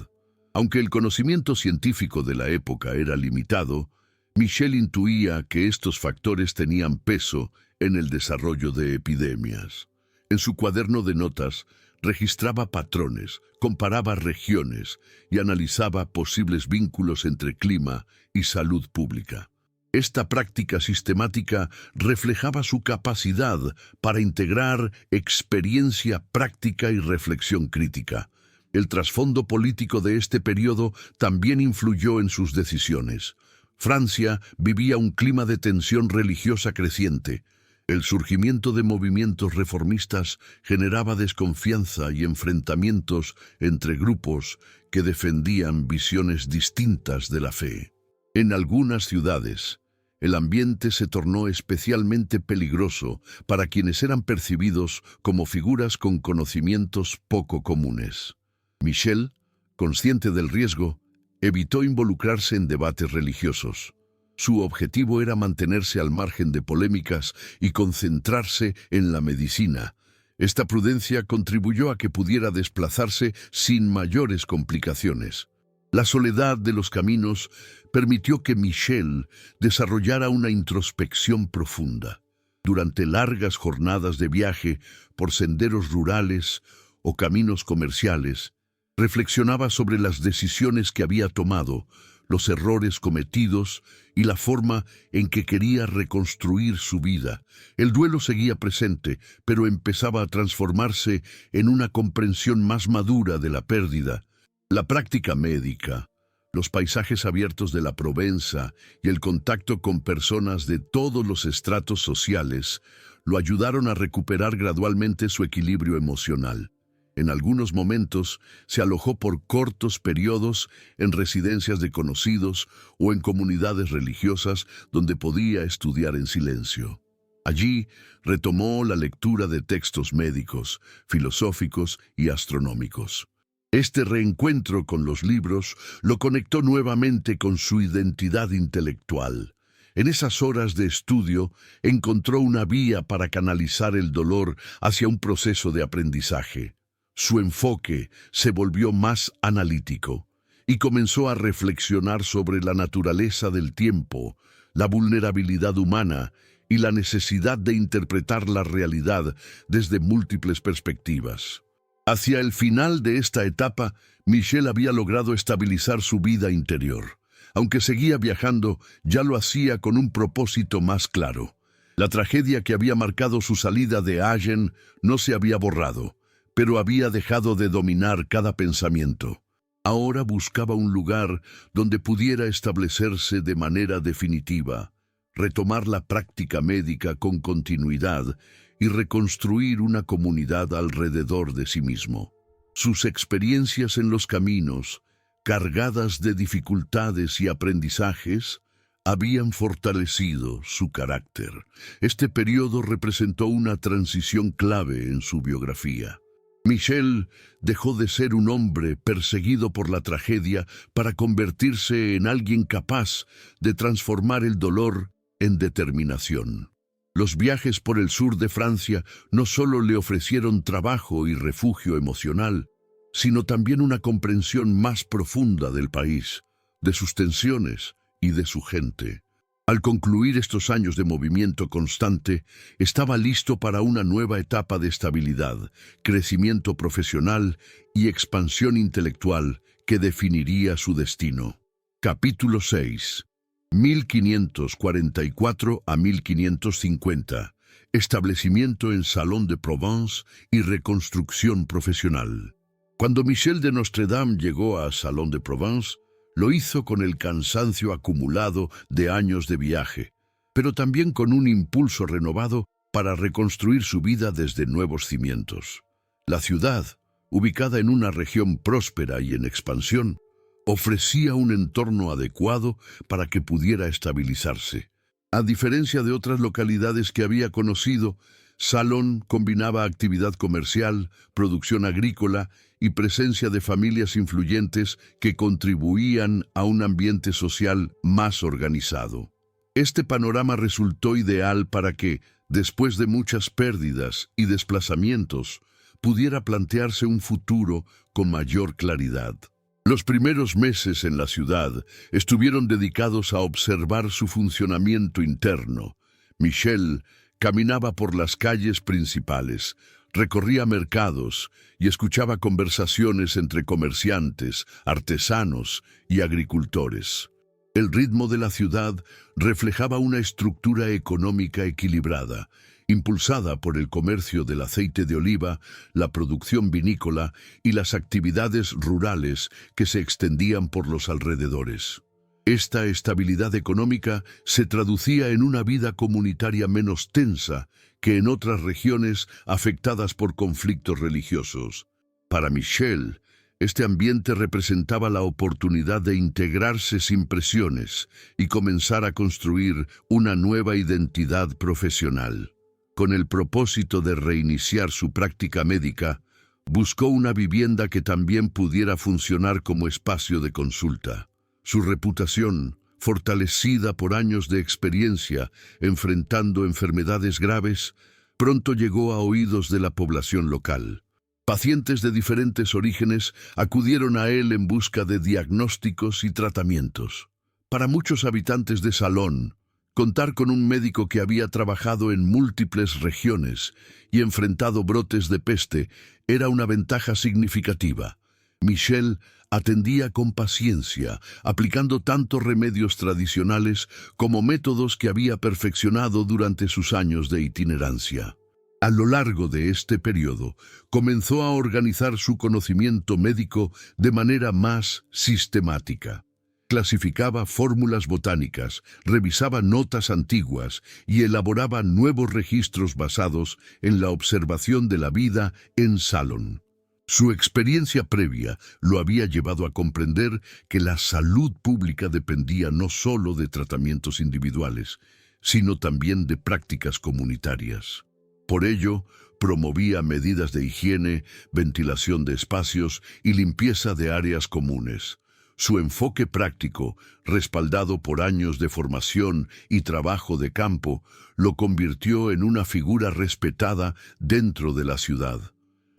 Aunque el conocimiento científico de la época era limitado, Michel intuía que estos factores tenían peso en el desarrollo de epidemias. En su cuaderno de notas, registraba patrones, comparaba regiones y analizaba posibles vínculos entre clima y salud pública. Esta práctica sistemática reflejaba su capacidad para integrar experiencia práctica y reflexión crítica. El trasfondo político de este periodo también influyó en sus decisiones. Francia vivía un clima de tensión religiosa creciente. El surgimiento de movimientos reformistas generaba desconfianza y enfrentamientos entre grupos que defendían visiones distintas de la fe. En algunas ciudades, el ambiente se tornó especialmente peligroso para quienes eran percibidos como figuras con conocimientos poco comunes. Michel, consciente del riesgo, evitó involucrarse en debates religiosos. Su objetivo era mantenerse al margen de polémicas y concentrarse en la medicina. Esta prudencia contribuyó a que pudiera desplazarse sin mayores complicaciones. La soledad de los caminos permitió que Michel desarrollara una introspección profunda. Durante largas jornadas de viaje por senderos rurales o caminos comerciales, reflexionaba sobre las decisiones que había tomado, los errores cometidos y la forma en que quería reconstruir su vida. El duelo seguía presente, pero empezaba a transformarse en una comprensión más madura de la pérdida. La práctica médica, los paisajes abiertos de la Provenza y el contacto con personas de todos los estratos sociales lo ayudaron a recuperar gradualmente su equilibrio emocional. En algunos momentos se alojó por cortos periodos en residencias de conocidos o en comunidades religiosas donde podía estudiar en silencio. Allí retomó la lectura de textos médicos, filosóficos y astronómicos. Este reencuentro con los libros lo conectó nuevamente con su identidad intelectual. En esas horas de estudio encontró una vía para canalizar el dolor hacia un proceso de aprendizaje. Su enfoque se volvió más analítico y comenzó a reflexionar sobre la naturaleza del tiempo, la vulnerabilidad humana y la necesidad de interpretar la realidad desde múltiples perspectivas. Hacia el final de esta etapa, Michel había logrado estabilizar su vida interior. Aunque seguía viajando, ya lo hacía con un propósito más claro. La tragedia que había marcado su salida de Agen no se había borrado, pero había dejado de dominar cada pensamiento. Ahora buscaba un lugar donde pudiera establecerse de manera definitiva, retomar la práctica médica con continuidad y reconstruir una comunidad alrededor de sí mismo. Sus experiencias en los caminos, cargadas de dificultades y aprendizajes, habían fortalecido su carácter. Este periodo representó una transición clave en su biografía. Michel dejó de ser un hombre perseguido por la tragedia para convertirse en alguien capaz de transformar el dolor en determinación. Los viajes por el sur de Francia no solo le ofrecieron trabajo y refugio emocional, sino también una comprensión más profunda del país, de sus tensiones y de su gente. Al concluir estos años de movimiento constante, estaba listo para una nueva etapa de estabilidad, crecimiento profesional y expansión intelectual que definiría su destino. Capítulo 6. 1544 a 1550. Establecimiento en Salon de Provence y reconstrucción profesional. Cuando Michel de Nostre Dame llegó a Salon de Provence, lo hizo con el cansancio acumulado de años de viaje, pero también con un impulso renovado para reconstruir su vida desde nuevos cimientos. La ciudad, ubicada en una región próspera y en expansión, ofrecía un entorno adecuado para que pudiera estabilizarse. A diferencia de otras localidades que había conocido, Salon combinaba actividad comercial, producción agrícola y presencia de familias influyentes que contribuían a un ambiente social más organizado. Este panorama resultó ideal para que, después de muchas pérdidas y desplazamientos, pudiera plantearse un futuro con mayor claridad. Los primeros meses en la ciudad estuvieron dedicados a observar su funcionamiento interno. Michel caminaba por las calles principales, recorría mercados y escuchaba conversaciones entre comerciantes, artesanos y agricultores. El ritmo de la ciudad reflejaba una estructura económica equilibrada, impulsada por el comercio del aceite de oliva, la producción vinícola y las actividades rurales que se extendían por los alrededores. Esta estabilidad económica se traducía en una vida comunitaria menos tensa que en otras regiones afectadas por conflictos religiosos. Para Michel, este ambiente representaba la oportunidad de integrarse sin presiones y comenzar a construir una nueva identidad profesional. Con el propósito de reiniciar su práctica médica, buscó una vivienda que también pudiera funcionar como espacio de consulta. Su reputación, fortalecida por años de experiencia enfrentando enfermedades graves, pronto llegó a oídos de la población local. Pacientes de diferentes orígenes acudieron a él en busca de diagnósticos y tratamientos. Para muchos habitantes de Salón, contar con un médico que había trabajado en múltiples regiones y enfrentado brotes de peste era una ventaja significativa. Michel atendía con paciencia, aplicando tanto remedios tradicionales como métodos que había perfeccionado durante sus años de itinerancia. A lo largo de este periodo, comenzó a organizar su conocimiento médico de manera más sistemática. Clasificaba fórmulas botánicas, revisaba notas antiguas y elaboraba nuevos registros basados en la observación de la vida en Salón. Su experiencia previa lo había llevado a comprender que la salud pública dependía no solo de tratamientos individuales, sino también de prácticas comunitarias. Por ello, promovía medidas de higiene, ventilación de espacios y limpieza de áreas comunes. Su enfoque práctico, respaldado por años de formación y trabajo de campo, lo convirtió en una figura respetada dentro de la ciudad.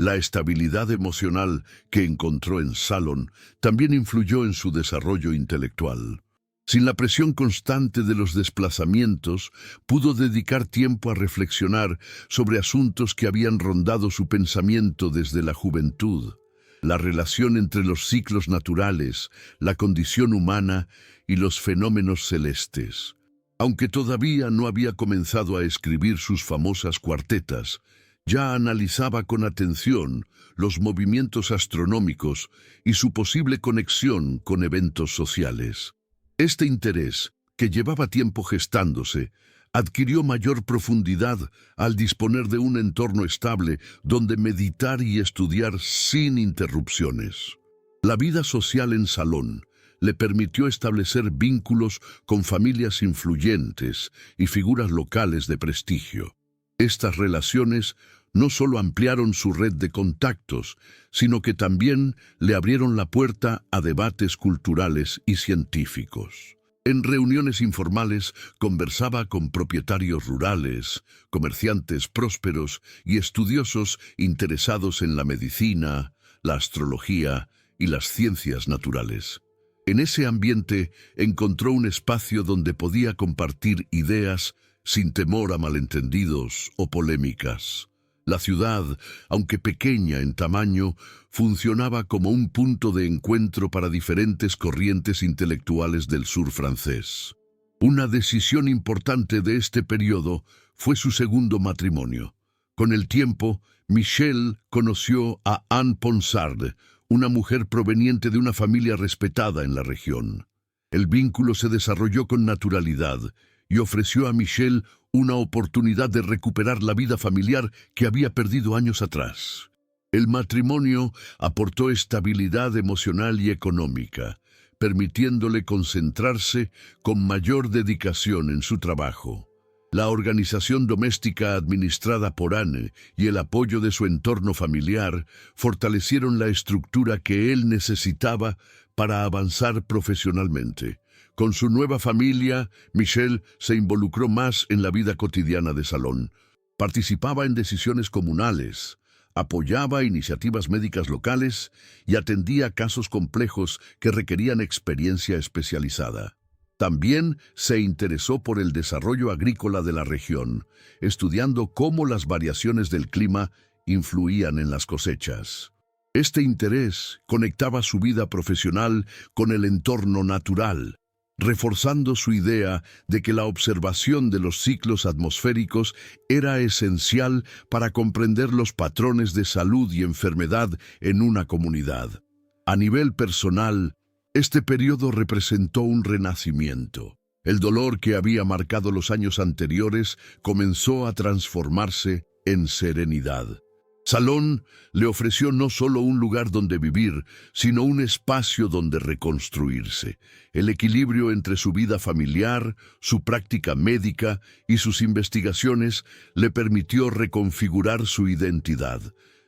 La estabilidad emocional que encontró en Salón también influyó en su desarrollo intelectual. Sin la presión constante de los desplazamientos, pudo dedicar tiempo a reflexionar sobre asuntos que habían rondado su pensamiento desde la juventud. La relación entre los ciclos naturales, la condición humana y los fenómenos celestes. Aunque todavía no había comenzado a escribir sus famosas cuartetas, ya analizaba con atención los movimientos astronómicos y su posible conexión con eventos sociales. Este interés, que llevaba tiempo gestándose, adquirió mayor profundidad al disponer de un entorno estable donde meditar y estudiar sin interrupciones. La vida social en Salón le permitió establecer vínculos con familias influyentes y figuras locales de prestigio. Estas relaciones no solo ampliaron su red de contactos, sino que también le abrieron la puerta a debates culturales y científicos. En reuniones informales conversaba con propietarios rurales, comerciantes prósperos y estudiosos interesados en la medicina, la astrología y las ciencias naturales. En ese ambiente encontró un espacio donde podía compartir ideas sin temor a malentendidos o polémicas. La ciudad, aunque pequeña en tamaño, funcionaba como un punto de encuentro para diferentes corrientes intelectuales del sur francés. Una decisión importante de este periodo fue su segundo matrimonio. Con el tiempo, Michel conoció a Anne Ponsard, una mujer proveniente de una familia respetada en la región. El vínculo se desarrolló con naturalidad y ofreció a Michel una oportunidad de recuperar la vida familiar que había perdido años atrás. El matrimonio aportó estabilidad emocional y económica, permitiéndole concentrarse con mayor dedicación en su trabajo. La organización doméstica administrada por Anne y el apoyo de su entorno familiar fortalecieron la estructura que él necesitaba para avanzar profesionalmente. Con su nueva familia, Michel se involucró más en la vida cotidiana de Salón. Participaba en decisiones comunales, apoyaba iniciativas médicas locales y atendía casos complejos que requerían experiencia especializada. También se interesó por el desarrollo agrícola de la región, estudiando cómo las variaciones del clima influían en las cosechas. Este interés conectaba su vida profesional con el entorno natural, reforzando su idea de que la observación de los ciclos atmosféricos era esencial para comprender los patrones de salud y enfermedad en una comunidad. A nivel personal, Este periodo representó un renacimiento. El dolor que había marcado los años anteriores comenzó a transformarse en serenidad. Salón le ofreció no solo un lugar donde vivir, sino un espacio donde reconstruirse. El equilibrio entre su vida familiar, su práctica médica y sus investigaciones le permitió reconfigurar su identidad.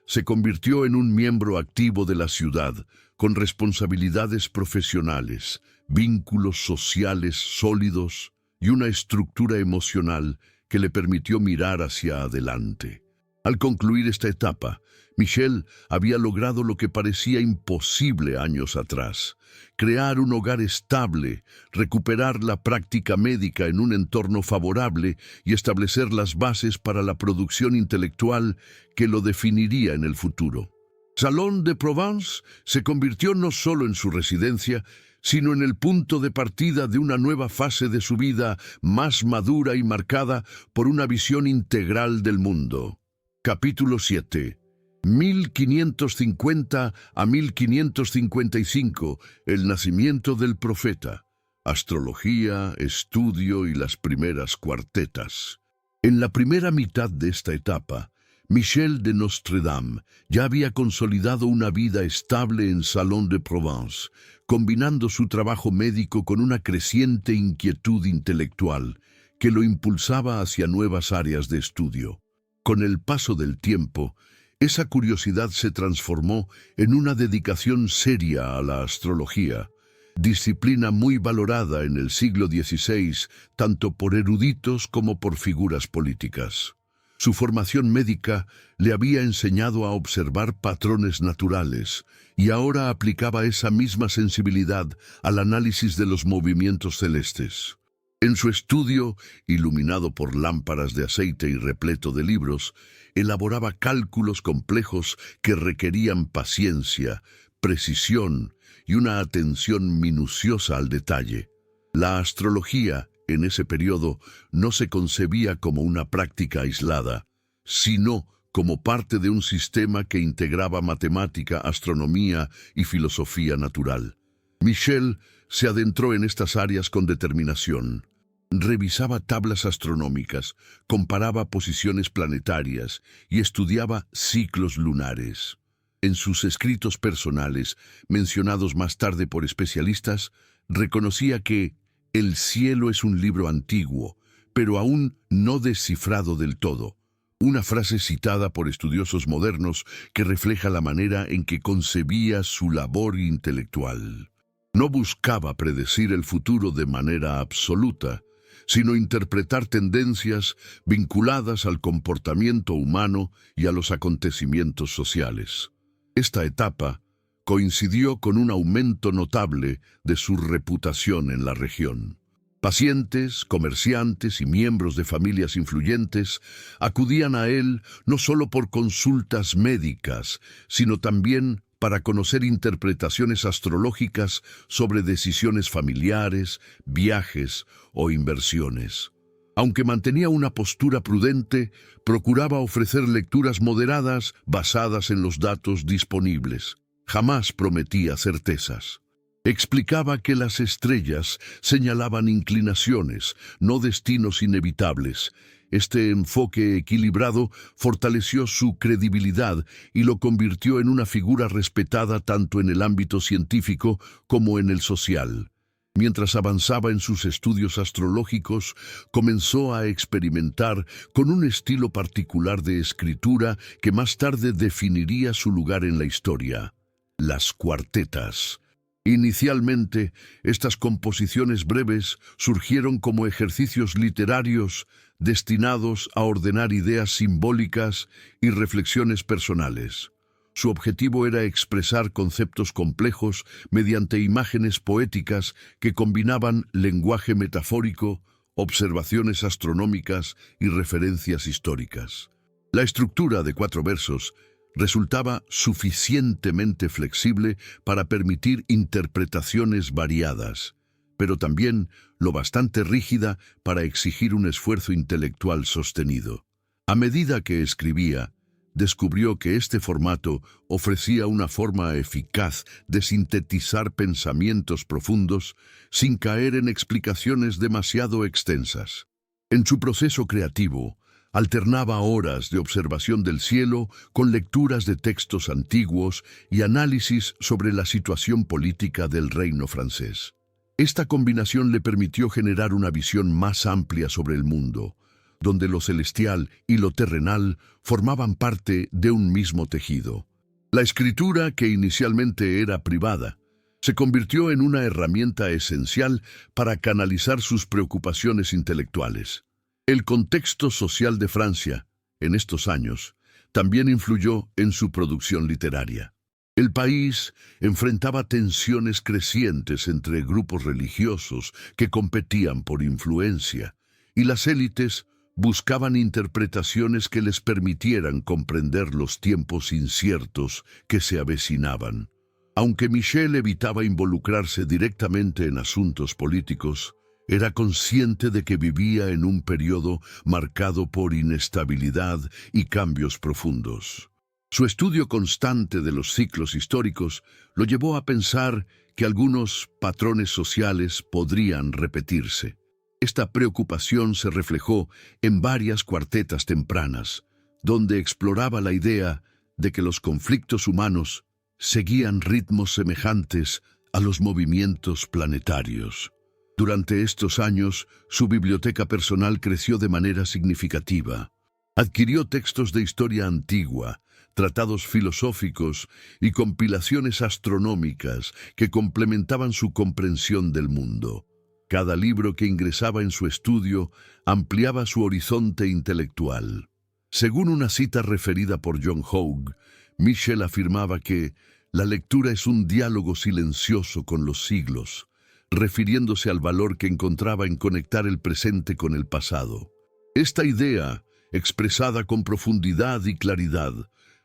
Se convirtió en un miembro activo de la ciudad, con responsabilidades profesionales, vínculos sociales sólidos y una estructura emocional que le permitió mirar hacia adelante. Al concluir esta etapa, Michel había logrado lo que parecía imposible años atrás: crear un hogar estable, recuperar la práctica médica en un entorno favorable y establecer las bases para la producción intelectual que lo definiría en el futuro. Salon de Provence se convirtió no solo en su residencia, sino en el punto de partida de una nueva fase de su vida más madura y marcada por una visión integral del mundo. Capítulo 7. 1550 a 1555, el nacimiento del profeta. Astrología, estudio y las primeras cuartetas. En la primera mitad de esta etapa, Michel de Nostredame ya había consolidado una vida estable en Salon de Provence, combinando su trabajo médico con una creciente inquietud intelectual que lo impulsaba hacia nuevas áreas de estudio. Con el paso del tiempo, esa curiosidad se transformó en una dedicación seria a la astrología, disciplina muy valorada en el siglo XVI, tanto por eruditos como por figuras políticas. Su formación médica le había enseñado a observar patrones naturales y ahora aplicaba esa misma sensibilidad al análisis de los movimientos celestes. En su estudio, iluminado por lámparas de aceite y repleto de libros, elaboraba cálculos complejos que requerían paciencia, precisión y una atención minuciosa al detalle. La astrología, en ese periodo, no se concebía como una práctica aislada, sino como parte de un sistema que integraba matemática, astronomía y filosofía natural. Michel se adentró en estas áreas con determinación. Revisaba tablas astronómicas, comparaba posiciones planetarias y estudiaba ciclos lunares. En sus escritos personales, mencionados más tarde por especialistas, reconocía que el cielo es un libro antiguo, pero aún no descifrado del todo. Una frase citada por estudiosos modernos que refleja la manera en que concebía su labor intelectual. No buscaba predecir el futuro de manera absoluta, sino interpretar tendencias vinculadas al comportamiento humano y a los acontecimientos sociales. Esta etapa coincidió con un aumento notable de su reputación en la región. Pacientes, comerciantes y miembros de familias influyentes acudían a él no solo por consultas médicas, sino también para conocer interpretaciones astrológicas sobre decisiones familiares, viajes o inversiones. Aunque mantenía una postura prudente, procuraba ofrecer lecturas moderadas basadas en los datos disponibles. Jamás prometía certezas. Explicaba que las estrellas señalaban inclinaciones, no destinos inevitables. Este enfoque equilibrado fortaleció su credibilidad y lo convirtió en una figura respetada tanto en el ámbito científico como en el social. Mientras avanzaba en sus estudios astrológicos, comenzó a experimentar con un estilo particular de escritura que más tarde definiría su lugar en la historia: las cuartetas. Inicialmente, estas composiciones breves surgieron como ejercicios literarios destinados a ordenar ideas simbólicas y reflexiones personales. Su objetivo era expresar conceptos complejos mediante imágenes poéticas que combinaban lenguaje metafórico, observaciones astronómicas y referencias históricas. La estructura de 4 versos resultaba suficientemente flexible para permitir interpretaciones variadas, pero también lo bastante rígida para exigir un esfuerzo intelectual sostenido. A medida que escribía, descubrió que este formato ofrecía una forma eficaz de sintetizar pensamientos profundos sin caer en explicaciones demasiado extensas. En su proceso creativo, alternaba horas de observación del cielo con lecturas de textos antiguos y análisis sobre la situación política del reino francés. Esta combinación le permitió generar una visión más amplia sobre el mundo, donde lo celestial y lo terrenal formaban parte de un mismo tejido. La escritura, que inicialmente era privada, se convirtió en una herramienta esencial para canalizar sus preocupaciones intelectuales. El contexto social de Francia, en estos años, también influyó en su producción literaria. El país enfrentaba tensiones crecientes entre grupos religiosos que competían por influencia, y las élites buscaban interpretaciones que les permitieran comprender los tiempos inciertos que se avecinaban. Aunque Michel evitaba involucrarse directamente en asuntos políticos, era consciente de que vivía en un periodo marcado por inestabilidad y cambios profundos. Su estudio constante de los ciclos históricos lo llevó a pensar que algunos patrones sociales podrían repetirse. Esta preocupación se reflejó en varias cuartetas tempranas, donde exploraba la idea de que los conflictos humanos seguían ritmos semejantes a los movimientos planetarios. Durante estos años, su biblioteca personal creció de manera significativa. Adquirió textos de historia antigua, tratados filosóficos y compilaciones astronómicas que complementaban su comprensión del mundo. Cada libro que ingresaba en su estudio ampliaba su horizonte intelectual. Según una cita referida por John Hogue, Michel afirmaba que la lectura es un diálogo silencioso con los siglos, refiriéndose al valor que encontraba en conectar el presente con el pasado. Esta idea, expresada con profundidad y claridad,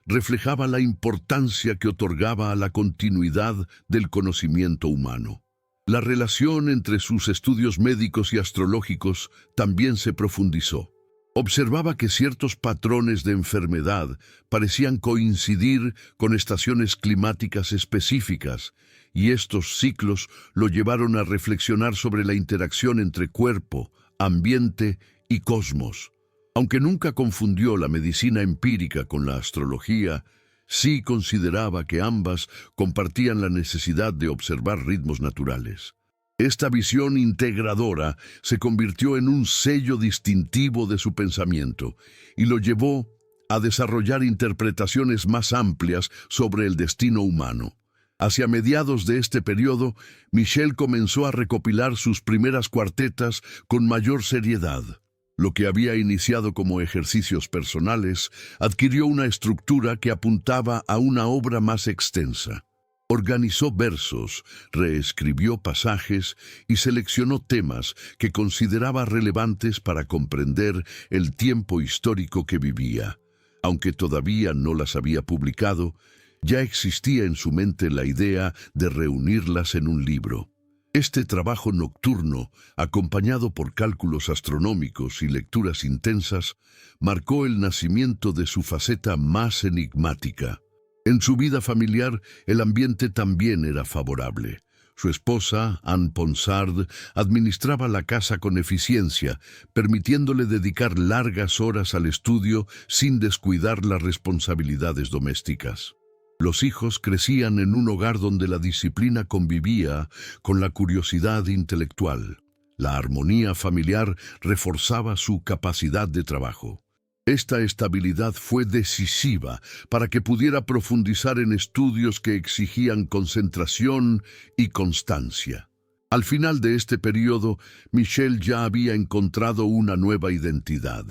reflejaba la importancia que otorgaba a la continuidad del conocimiento humano. La relación entre sus estudios médicos y astrológicos también se profundizó. Observaba que ciertos patrones de enfermedad parecían coincidir con estaciones climáticas específicas, y estos ciclos lo llevaron a reflexionar sobre la interacción entre cuerpo, ambiente y cosmos. Aunque nunca confundió la medicina empírica con la astrología, sí consideraba que ambas compartían la necesidad de observar ritmos naturales. Esta visión integradora se convirtió en un sello distintivo de su pensamiento y lo llevó a desarrollar interpretaciones más amplias sobre el destino humano. Hacia mediados de este periodo, Michel comenzó a recopilar sus primeras cuartetas con mayor seriedad. Lo que había iniciado como ejercicios personales adquirió una estructura que apuntaba a una obra más extensa. Organizó versos, reescribió pasajes y seleccionó temas que consideraba relevantes para comprender el tiempo histórico que vivía. Aunque todavía no las había publicado, ya existía en su mente la idea de reunirlas en un libro. Este trabajo nocturno, acompañado por cálculos astronómicos y lecturas intensas, marcó el nacimiento de su faceta más enigmática. En su vida familiar, el ambiente también era favorable. Su esposa, Anne Ponsard, administraba la casa con eficiencia, permitiéndole dedicar largas horas al estudio sin descuidar las responsabilidades domésticas. Los hijos crecían en un hogar donde la disciplina convivía con la curiosidad intelectual. La armonía familiar reforzaba su capacidad de trabajo. Esta estabilidad fue decisiva para que pudiera profundizar en estudios que exigían concentración y constancia. Al final de este periodo, Michel ya había encontrado una nueva identidad.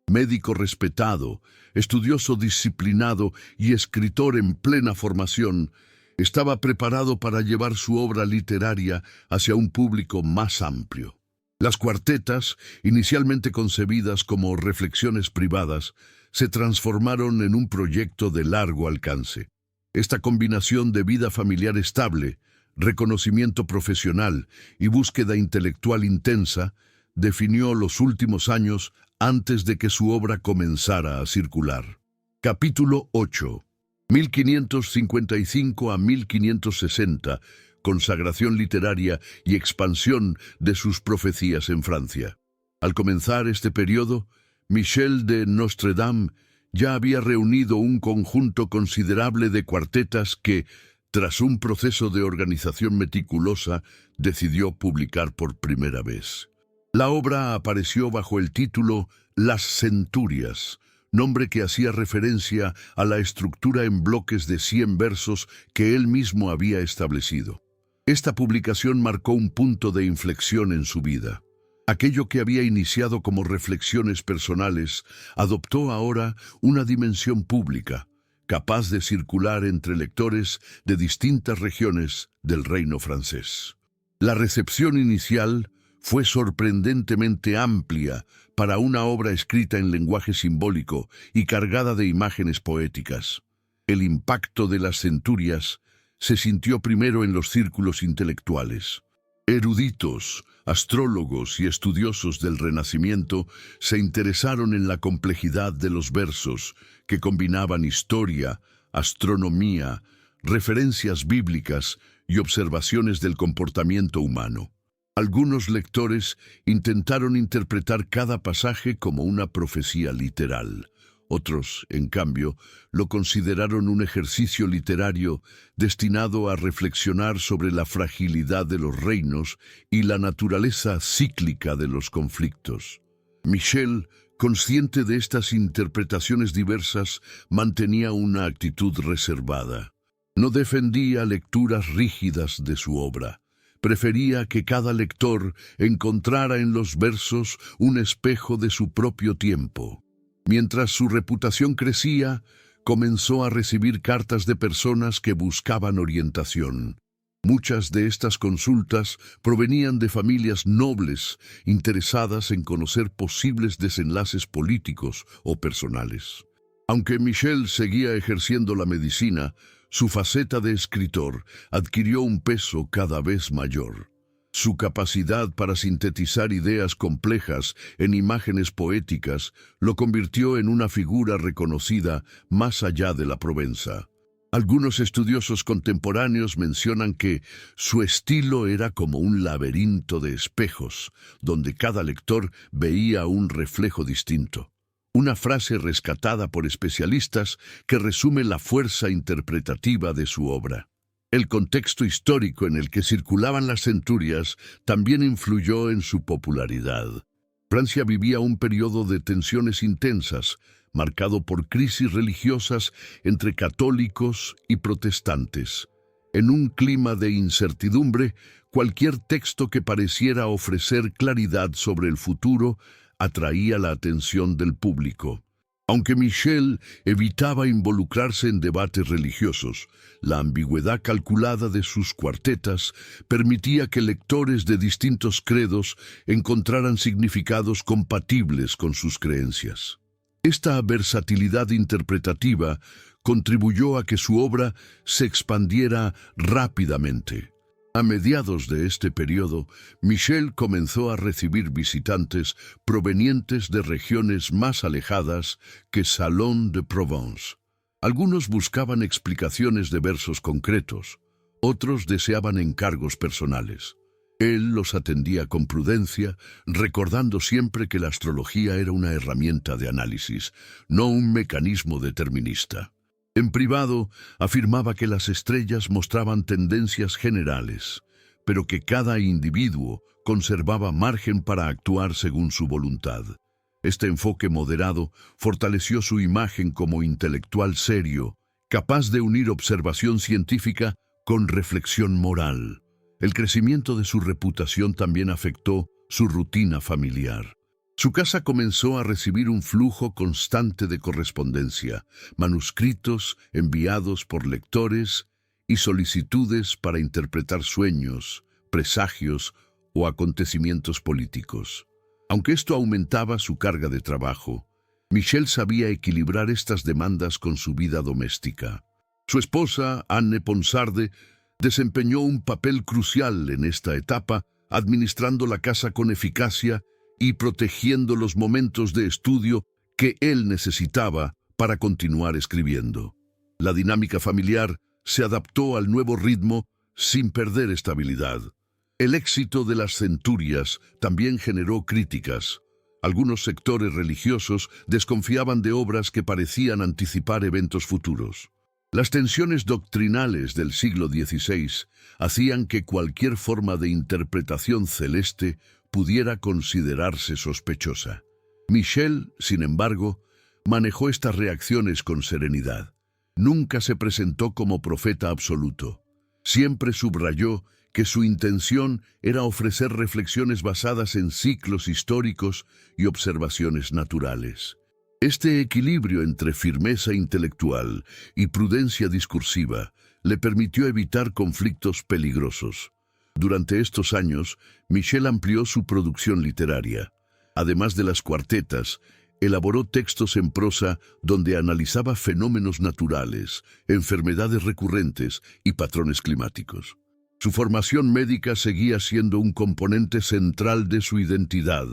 Médico respetado, estudioso disciplinado y escritor en plena formación, estaba preparado para llevar su obra literaria hacia un público más amplio. Las cuartetas, inicialmente concebidas como reflexiones privadas, se transformaron en un proyecto de largo alcance. Esta combinación de vida familiar estable, reconocimiento profesional y búsqueda intelectual intensa definió los últimos años antes de que su obra comenzara a circular. Capítulo 8. 1555 a 1560. Consagración literaria y expansión de sus profecías en Francia. Al comenzar este periodo, Michel de Nostredame ya había reunido un conjunto considerable de cuartetas que, tras un proceso de organización meticulosa, decidió publicar por primera vez. La obra apareció bajo el título Las Centurias, nombre que hacía referencia a la estructura en bloques de 100 versos que él mismo había establecido. Esta publicación marcó un punto de inflexión en su vida. Aquello que había iniciado como reflexiones personales adoptó ahora una dimensión pública, capaz de circular entre lectores de distintas regiones del reino francés. La recepción inicial fue sorprendentemente amplia para una obra escrita en lenguaje simbólico y cargada de imágenes poéticas. El impacto de Las Centurias se sintió primero en los círculos intelectuales. Eruditos, astrólogos y estudiosos del Renacimiento se interesaron en la complejidad de los versos, que combinaban historia, astronomía, referencias bíblicas y observaciones del comportamiento humano. Algunos lectores intentaron interpretar cada pasaje como una profecía literal. Otros, en cambio, lo consideraron un ejercicio literario destinado a reflexionar sobre la fragilidad de los reinos y la naturaleza cíclica de los conflictos. Michel, consciente de estas interpretaciones diversas, mantenía una actitud reservada. No defendía lecturas rígidas de su obra. Prefería que cada lector encontrara en los versos un espejo de su propio tiempo. Mientras su reputación crecía, comenzó a recibir cartas de personas que buscaban orientación. Muchas de estas consultas provenían de familias nobles interesadas en conocer posibles desenlaces políticos o personales. Aunque Michel seguía ejerciendo la medicina, su faceta de escritor adquirió un peso cada vez mayor. Su capacidad para sintetizar ideas complejas en imágenes poéticas lo convirtió en una figura reconocida más allá de la Provenza. Algunos estudiosos contemporáneos mencionan que su estilo era como un laberinto de espejos, donde cada lector veía un reflejo distinto. Una frase rescatada por especialistas que resume la fuerza interpretativa de su obra. El contexto histórico en el que circulaban las centurias también influyó en su popularidad. Francia vivía un periodo de tensiones intensas, marcado por crisis religiosas entre católicos y protestantes. En un clima de incertidumbre, cualquier texto que pareciera ofrecer claridad sobre el futuro atraía la atención del público. Aunque Michel evitaba involucrarse en debates religiosos, la ambigüedad calculada de sus cuartetas permitía que lectores de distintos credos encontraran significados compatibles con sus creencias. Esta versatilidad interpretativa contribuyó a que su obra se expandiera rápidamente. A mediados de este periodo, Michel comenzó a recibir visitantes provenientes de regiones más alejadas que Salon de Provence. Algunos buscaban explicaciones de versos concretos, otros deseaban encargos personales. Él los atendía con prudencia, recordando siempre que la astrología era una herramienta de análisis, no un mecanismo determinista. En privado, afirmaba que las estrellas mostraban tendencias generales, pero que cada individuo conservaba margen para actuar según su voluntad. Este enfoque moderado fortaleció su imagen como intelectual serio, capaz de unir observación científica con reflexión moral. El crecimiento de su reputación también afectó su rutina familiar. Su casa comenzó a recibir un flujo constante de correspondencia, manuscritos enviados por lectores y solicitudes para interpretar sueños, presagios o acontecimientos políticos. Aunque esto aumentaba su carga de trabajo, Michel sabía equilibrar estas demandas con su vida doméstica. Su esposa, Anne Ponsarde, desempeñó un papel crucial en esta etapa, administrando la casa con eficacia y protegiendo los momentos de estudio que él necesitaba para continuar escribiendo. La dinámica familiar se adaptó al nuevo ritmo sin perder estabilidad. El éxito de las centurias también generó críticas. Algunos sectores religiosos desconfiaban de obras que parecían anticipar eventos futuros. Las tensiones doctrinales del siglo XVI hacían que cualquier forma de interpretación celeste pudiera considerarse sospechosa. Michel, sin embargo, manejó estas reacciones con serenidad. Nunca se presentó como profeta absoluto. Siempre subrayó que su intención era ofrecer reflexiones basadas en ciclos históricos y observaciones naturales. Este equilibrio entre firmeza intelectual y prudencia discursiva le permitió evitar conflictos peligrosos. Durante estos años, Michel amplió su producción literaria. Además de las cuartetas, elaboró textos en prosa donde analizaba fenómenos naturales, enfermedades recurrentes y patrones climáticos. Su formación médica seguía siendo un componente central de su identidad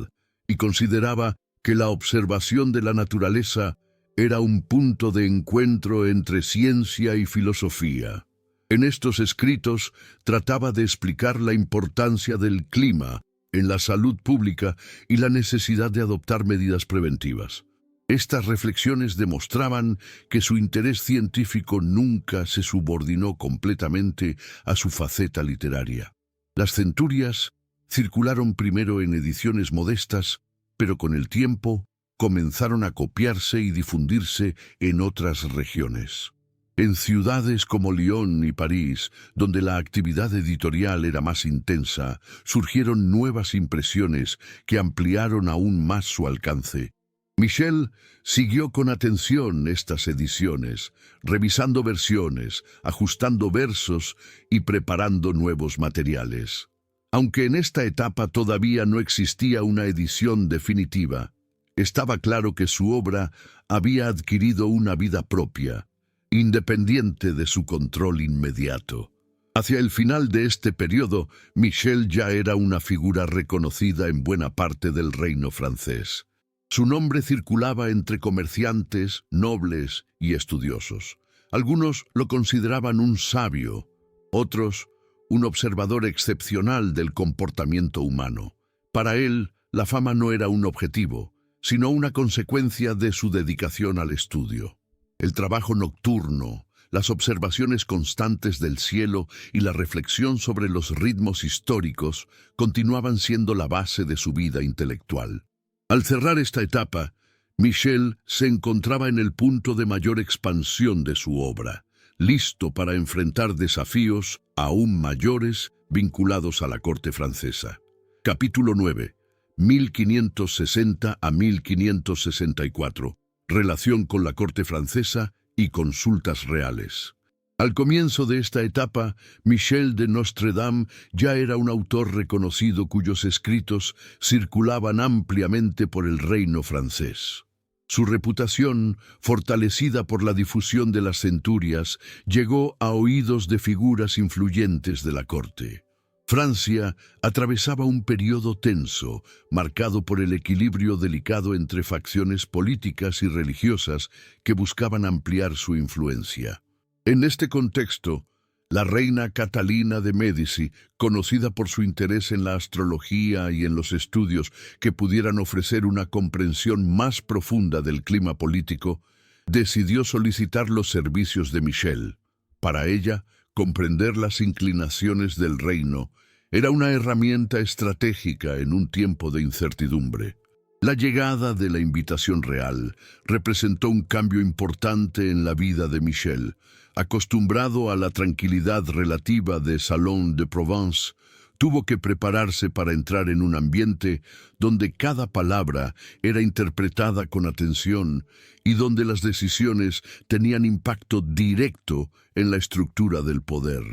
y consideraba que la observación de la naturaleza era un punto de encuentro entre ciencia y filosofía. En estos escritos trataba de explicar la importancia del clima en la salud pública y la necesidad de adoptar medidas preventivas. Estas reflexiones demostraban que su interés científico nunca se subordinó completamente a su faceta literaria. Las centurias circularon primero en ediciones modestas, pero con el tiempo comenzaron a copiarse y difundirse en otras regiones. En ciudades como Lyon y París, donde la actividad editorial era más intensa, surgieron nuevas impresiones que ampliaron aún más su alcance. Michel siguió con atención estas ediciones, revisando versiones, ajustando versos y preparando nuevos materiales. Aunque en esta etapa todavía no existía una edición definitiva, estaba claro que su obra había adquirido una vida propia, independiente de su control inmediato. Hacia el final de este periodo, Michel ya era una figura reconocida en buena parte del reino francés. Su nombre circulaba entre comerciantes, nobles y estudiosos. Algunos lo consideraban un sabio, otros un observador excepcional del comportamiento humano. Para él, la fama no era un objetivo, sino una consecuencia de su dedicación al estudio. El trabajo nocturno, las observaciones constantes del cielo y la reflexión sobre los ritmos históricos continuaban siendo la base de su vida intelectual. Al cerrar esta etapa, Michel se encontraba en el punto de mayor expansión de su obra, listo para enfrentar desafíos aún mayores vinculados a la corte francesa. Capítulo 9. 1560 a 1564. Relación con la corte francesa y consultas reales. Al comienzo de esta etapa, Michel de Nostredame ya era un autor reconocido cuyos escritos circulaban ampliamente por el reino francés. Su reputación, fortalecida por la difusión de las centurias, llegó a oídos de figuras influyentes de la corte. Francia atravesaba un periodo tenso, marcado por el equilibrio delicado entre facciones políticas y religiosas que buscaban ampliar su influencia. En este contexto, la reina Catalina de Médici, conocida por su interés en la astrología y en los estudios que pudieran ofrecer una comprensión más profunda del clima político, decidió solicitar los servicios de Michel. Para ella, comprender las inclinaciones del reino era una herramienta estratégica en un tiempo de incertidumbre. La llegada de la invitación real representó un cambio importante en la vida de Michel. Acostumbrado a la tranquilidad relativa de Salon de Provence, tuvo que prepararse para entrar en un ambiente donde cada palabra era interpretada con atención y donde las decisiones tenían impacto directo en la estructura del poder.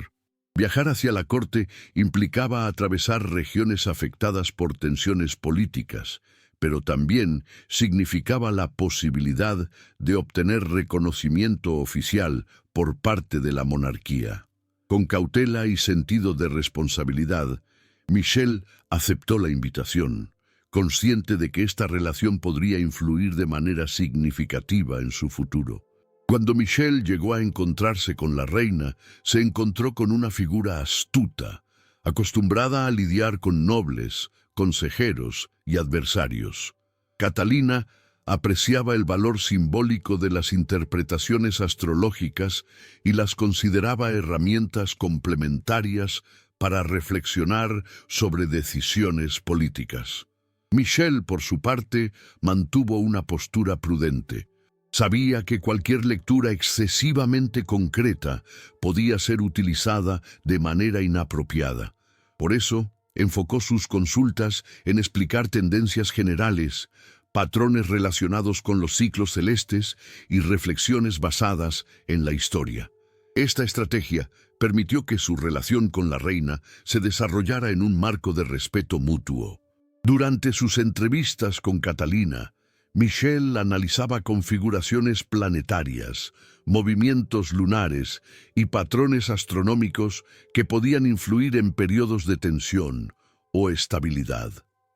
Viajar hacia la corte implicaba atravesar regiones afectadas por tensiones políticas, pero también significaba la posibilidad de obtener reconocimiento oficial por parte de la monarquía. Con cautela y sentido de responsabilidad, Michel aceptó la invitación. consciente de que esta relación podría influir de manera significativa en su futuro. Cuando Michel llegó a encontrarse con la reina, se encontró con una figura astuta, acostumbrada a lidiar con nobles, consejeros y adversarios. Catalina apreciaba el valor simbólico de las interpretaciones astrológicas y las consideraba herramientas complementarias para reflexionar sobre decisiones políticas. Michel, por su parte, mantuvo una postura prudente. Sabía que cualquier lectura excesivamente concreta podía ser utilizada de manera inapropiada. Por eso, enfocó sus consultas en explicar tendencias generales, patrones relacionados con los ciclos celestes y reflexiones basadas en la historia. Esta estrategia permitió que su relación con la reina se desarrollara en un marco de respeto mutuo. Durante sus entrevistas con Catalina, Michel analizaba configuraciones planetarias, movimientos lunares y patrones astronómicos que podían influir en periodos de tensión o estabilidad.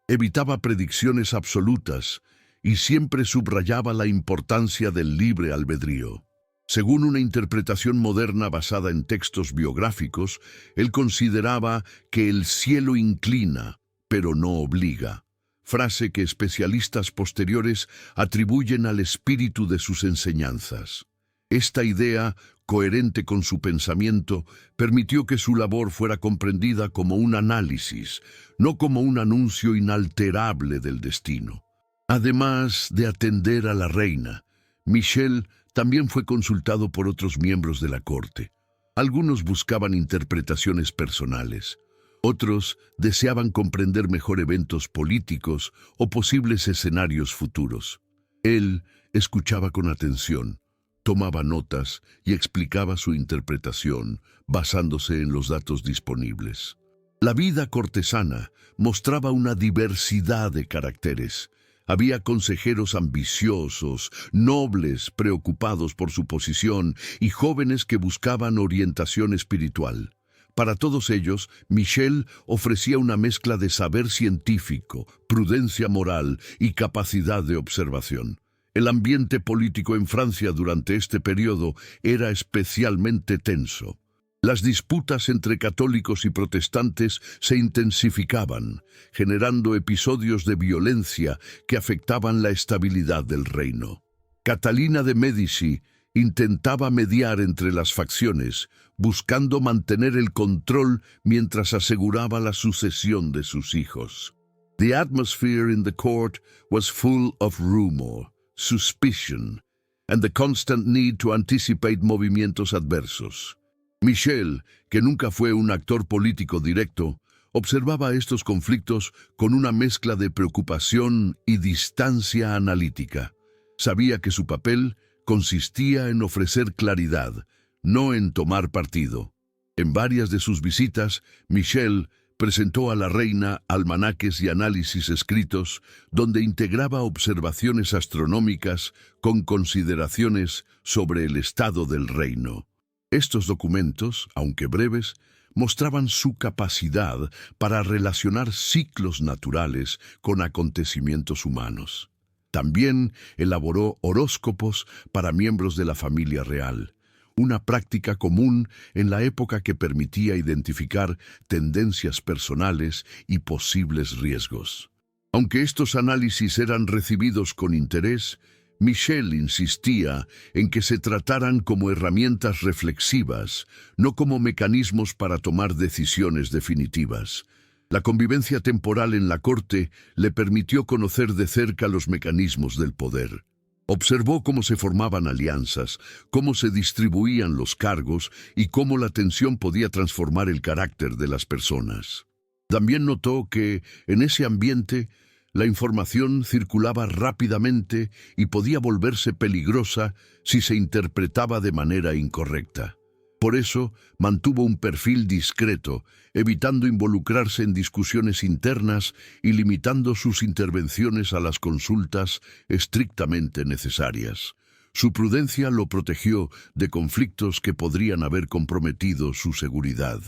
Evitaba predicciones absolutas y siempre subrayaba la importancia del libre albedrío. Según una interpretación moderna basada en textos biográficos, él consideraba que el cielo inclina, pero no obliga, frase que especialistas posteriores atribuyen al espíritu de sus enseñanzas. Esta idea, coherente con su pensamiento, permitió que su labor fuera comprendida como un análisis, no como un anuncio inalterable del destino. Además de atender a la reina, Michel también fue consultado por otros miembros de la corte. Algunos buscaban interpretaciones personales. Otros deseaban comprender mejor eventos políticos o posibles escenarios futuros. Él escuchaba con atención, tomaba notas y explicaba su interpretación basándose en los datos disponibles. La vida cortesana mostraba una diversidad de caracteres. Había consejeros ambiciosos, nobles preocupados por su posición y jóvenes que buscaban orientación espiritual. Para todos ellos, Michel ofrecía una mezcla de saber científico, prudencia moral y capacidad de observación. El ambiente político en Francia durante este periodo era especialmente tenso. Las disputas entre católicos y protestantes se intensificaban, generando episodios de violencia que afectaban la estabilidad del reino. Catalina de Médici intentaba mediar entre las facciones, buscando mantener el control mientras aseguraba la sucesión de sus hijos. The atmosphere in the court was full of rumor, suspicion, and the constant need to anticipate movimientos adversos. Michel, que nunca fue un actor político directo, observaba estos conflictos con una mezcla de preocupación y distancia analítica. Sabía que su papel consistía en ofrecer claridad, no en tomar partido. En varias de sus visitas, Michel presentó a la reina almanaques y análisis escritos donde integraba observaciones astronómicas con consideraciones sobre el estado del reino. Estos documentos, aunque breves, mostraban su capacidad para relacionar ciclos naturales con acontecimientos humanos. También elaboró horóscopos para miembros de la familia real, una práctica común en la época que permitía identificar tendencias personales y posibles riesgos. Aunque estos análisis eran recibidos con interés, Michel insistía en que se trataran como herramientas reflexivas, no como mecanismos para tomar decisiones definitivas. La convivencia temporal en la corte le permitió conocer de cerca los mecanismos del poder. Observó cómo se formaban alianzas, cómo se distribuían los cargos y cómo la tensión podía transformar el carácter de las personas. También notó que, en ese ambiente, la información circulaba rápidamente y podía volverse peligrosa si se interpretaba de manera incorrecta. Por eso, mantuvo un perfil discreto, evitando involucrarse en discusiones internas y limitando sus intervenciones a las consultas estrictamente necesarias. Su prudencia lo protegió de conflictos que podrían haber comprometido su seguridad.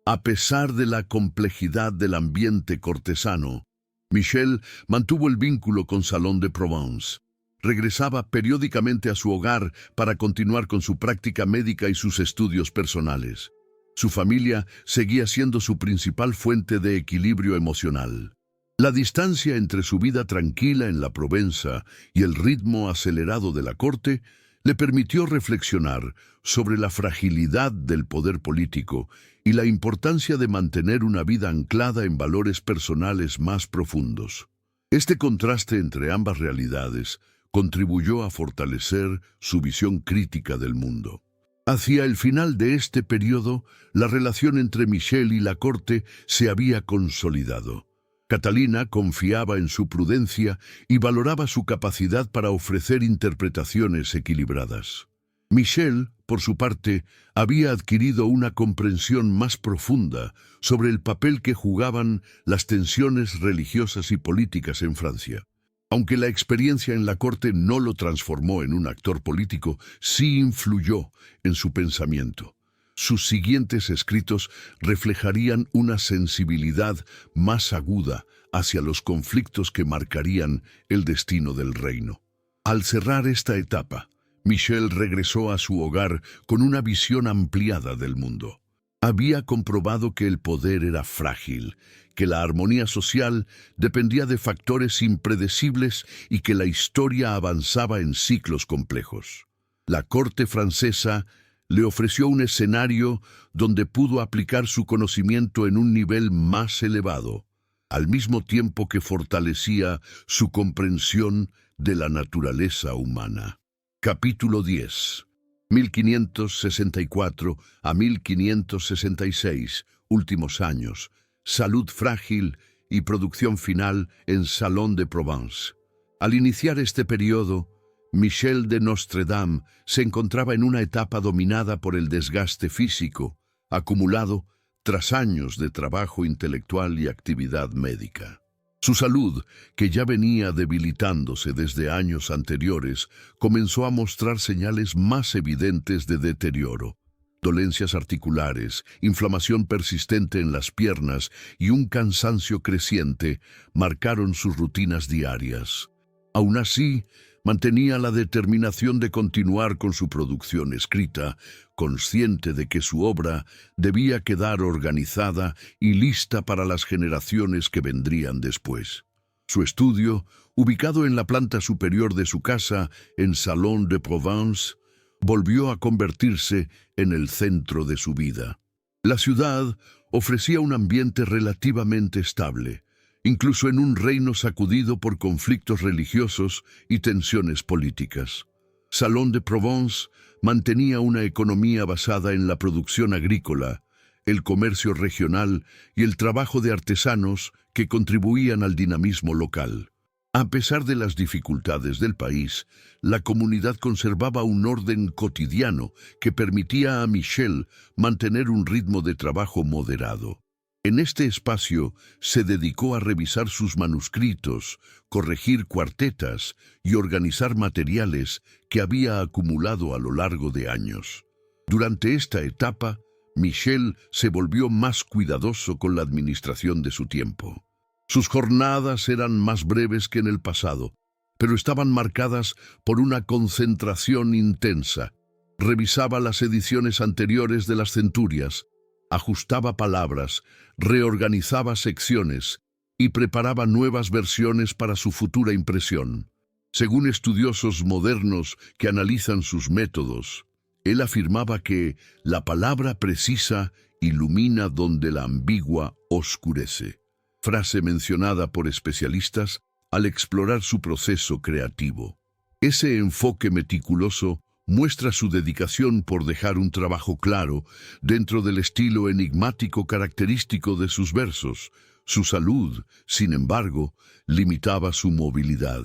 A pesar de la complejidad del ambiente cortesano, Michel mantuvo el vínculo con Salon de Provence. Regresaba periódicamente a su hogar para continuar con su práctica médica y sus estudios personales. Su familia seguía siendo su principal fuente de equilibrio emocional. La distancia entre su vida tranquila en la Provenza y el ritmo acelerado de la corte le permitió reflexionar sobre la fragilidad del poder político y la importancia de mantener una vida anclada en valores personales más profundos. Este contraste entre ambas realidades contribuyó a fortalecer su visión crítica del mundo. Hacia el final de este periodo, la relación entre Michel y la corte se había consolidado. Catalina confiaba en su prudencia y valoraba su capacidad para ofrecer interpretaciones equilibradas. Michel, por su parte, había adquirido una comprensión más profunda sobre el papel que jugaban las tensiones religiosas y políticas en Francia. Aunque la experiencia en la corte no lo transformó en un actor político, sí influyó en su pensamiento. Sus siguientes escritos reflejarían una sensibilidad más aguda hacia los conflictos que marcarían el destino del reino. Al cerrar esta etapa, Michel regresó a su hogar con una visión ampliada del mundo. Había comprobado que el poder era frágil, que la armonía social dependía de factores impredecibles y que la historia avanzaba en ciclos complejos. La corte francesa le ofreció un escenario donde pudo aplicar su conocimiento en un nivel más elevado, al mismo tiempo que fortalecía su comprensión de la naturaleza humana. Capítulo 10. 1564 a 1566, últimos años, salud frágil y producción final en Salon de Provence. Al iniciar este periodo, Michel de Nostredame se encontraba en una etapa dominada por el desgaste físico, acumulado tras años de trabajo intelectual y actividad médica. Su salud, que ya venía debilitándose desde años anteriores, comenzó a mostrar señales más evidentes de deterioro. Dolencias articulares, inflamación persistente en las piernas y un cansancio creciente marcaron sus rutinas diarias. Aún así, mantenía la determinación de continuar con su producción escrita, consciente de que su obra debía quedar organizada y lista para las generaciones que vendrían después. Su estudio, ubicado en la planta superior de su casa, en Salon de Provence, volvió a convertirse en el centro de su vida. La ciudad ofrecía un ambiente relativamente estable, incluso en un reino sacudido por conflictos religiosos y tensiones políticas. Salon de Provence mantenía una economía basada en la producción agrícola, el comercio regional y el trabajo de artesanos que contribuían al dinamismo local. A pesar de las dificultades del país, la comunidad conservaba un orden cotidiano que permitía a Michel mantener un ritmo de trabajo moderado. En este espacio se dedicó a revisar sus manuscritos, corregir cuartetas y organizar materiales que había acumulado a lo largo de años. Durante esta etapa, Michel se volvió más cuidadoso con la administración de su tiempo. Sus jornadas eran más breves que en el pasado, pero estaban marcadas por una concentración intensa. Revisaba las ediciones anteriores de las centurias, ajustaba palabras, reorganizaba secciones y preparaba nuevas versiones para su futura impresión. Según estudiosos modernos que analizan sus métodos, él afirmaba que la palabra precisa ilumina donde la ambigua oscurece, frase mencionada por especialistas al explorar su proceso creativo. Ese enfoque meticuloso muestra su dedicación por dejar un trabajo claro dentro del estilo enigmático característico de sus versos. Su salud, sin embargo, limitaba su movilidad.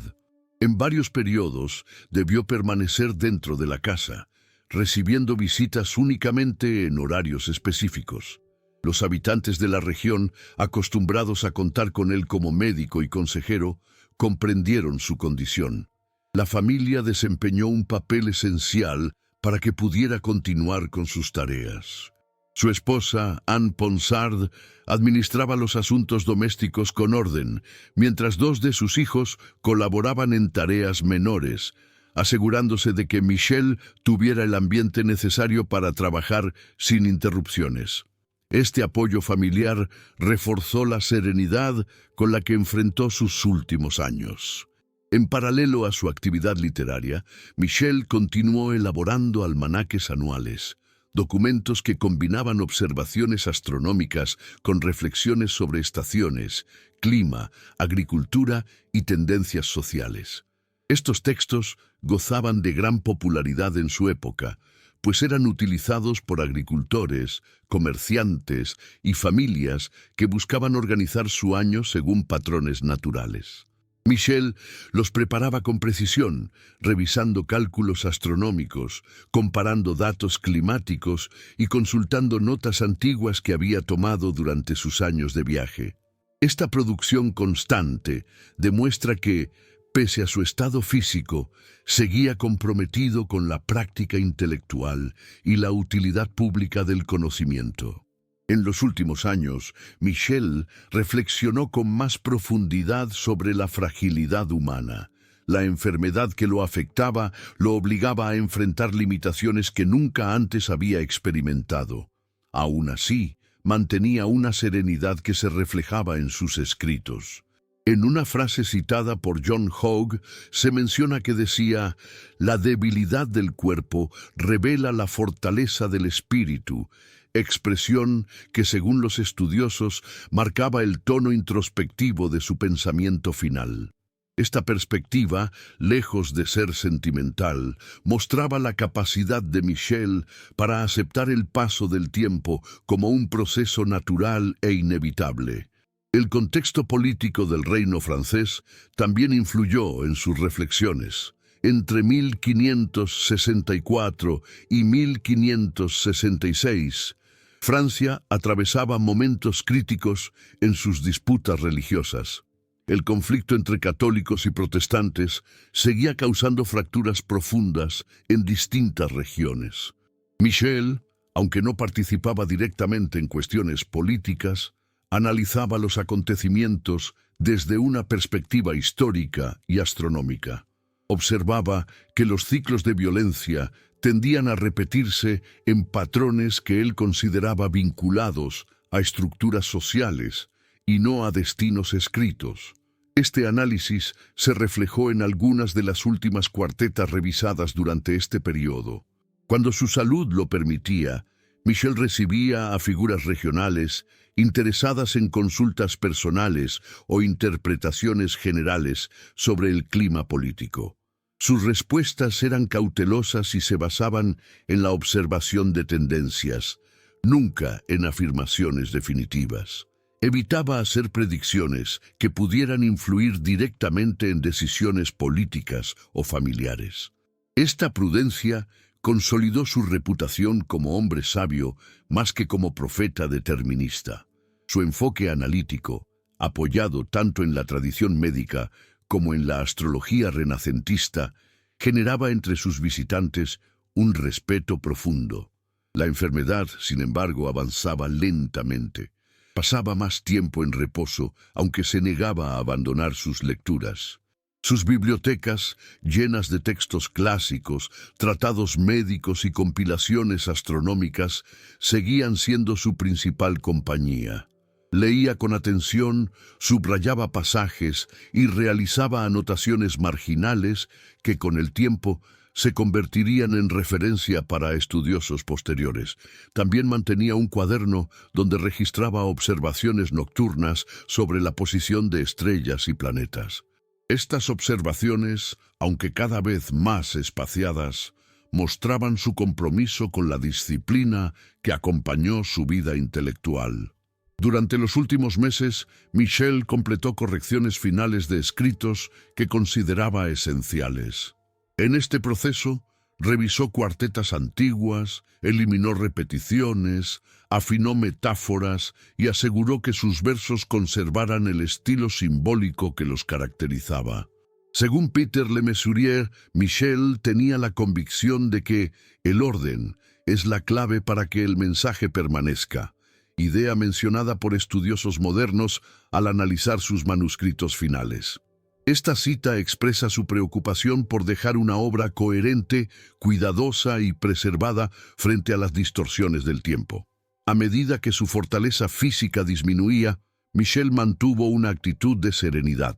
En varios periodos debió permanecer dentro de la casa, recibiendo visitas únicamente en horarios específicos. Los habitantes de la región, acostumbrados a contar con él como médico y consejero, comprendieron su condición. La familia desempeñó un papel esencial para que pudiera continuar con sus tareas. Su esposa, Anne Ponsard, administraba los asuntos domésticos con orden, mientras dos de sus hijos colaboraban en tareas menores, asegurándose de que Michel tuviera el ambiente necesario para trabajar sin interrupciones. Este apoyo familiar reforzó la serenidad con la que enfrentó sus últimos años. En paralelo a su actividad literaria, Michel continuó elaborando almanaques anuales, documentos que combinaban observaciones astronómicas con reflexiones sobre estaciones, clima, agricultura y tendencias sociales. Estos textos gozaban de gran popularidad en su época, pues eran utilizados por agricultores, comerciantes y familias que buscaban organizar su año según patrones naturales. Michel los preparaba con precisión, revisando cálculos astronómicos, comparando datos climáticos y consultando notas antiguas que había tomado durante sus años de viaje. Esta producción constante demuestra que, pese a su estado físico, seguía comprometido con la práctica intelectual y la utilidad pública del conocimiento. En los últimos años, Michel reflexionó con más profundidad sobre la fragilidad humana. La enfermedad que lo afectaba lo obligaba a enfrentar limitaciones que nunca antes había experimentado. Aún así, mantenía una serenidad que se reflejaba en sus escritos. En una frase citada por John Hogg, se menciona que decía: «La debilidad del cuerpo revela la fortaleza del espíritu», expresión que, según los estudiosos, marcaba el tono introspectivo de su pensamiento final. Esta perspectiva, lejos de ser sentimental, mostraba la capacidad de Michel para aceptar el paso del tiempo como un proceso natural e inevitable. El contexto político del reino francés también influyó en sus reflexiones. Entre 1564 y 1566, Francia atravesaba momentos críticos en sus disputas religiosas. El conflicto entre católicos y protestantes seguía causando fracturas profundas en distintas regiones. Michel, aunque no participaba directamente en cuestiones políticas, analizaba los acontecimientos desde una perspectiva histórica y astronómica. Observaba que los ciclos de violencia tendían a repetirse en patrones que él consideraba vinculados a estructuras sociales y no a destinos escritos. Este análisis se reflejó en algunas de las últimas cuartetas revisadas durante este periodo. Cuando su salud lo permitía, Michel recibía a figuras regionales interesadas en consultas personales o interpretaciones generales sobre el clima político. Sus respuestas eran cautelosas y se basaban en la observación de tendencias, nunca en afirmaciones definitivas. Evitaba hacer predicciones que pudieran influir directamente en decisiones políticas o familiares. Esta prudencia consolidó su reputación como hombre sabio más que como profeta determinista. Su enfoque analítico, apoyado tanto en la tradición médica como en la astrología renacentista, generaba entre sus visitantes un respeto profundo. La enfermedad, sin embargo, avanzaba lentamente. Pasaba más tiempo en reposo, aunque se negaba a abandonar sus lecturas. Sus bibliotecas, llenas de textos clásicos, tratados médicos y compilaciones astronómicas, seguían siendo su principal compañía. Leía con atención, subrayaba pasajes y realizaba anotaciones marginales que con el tiempo se convertirían en referencia para estudiosos posteriores. También mantenía un cuaderno donde registraba observaciones nocturnas sobre la posición de estrellas y planetas. Estas observaciones, aunque cada vez más espaciadas, mostraban su compromiso con la disciplina que acompañó su vida intelectual. Durante los últimos meses, Michel completó correcciones finales de escritos que consideraba esenciales. En este proceso, revisó cuartetas antiguas, eliminó repeticiones, afinó metáforas y aseguró que sus versos conservaran el estilo simbólico que los caracterizaba. Según Peter Le Mesurier, Michel tenía la convicción de que el orden, es la clave para que el mensaje permanezca, idea mencionada por estudiosos modernos al analizar sus manuscritos finales. Esta cita expresa su preocupación por dejar una obra coherente, cuidadosa y preservada frente a las distorsiones del tiempo. A medida que su fortaleza física disminuía, Michel mantuvo una actitud de serenidad.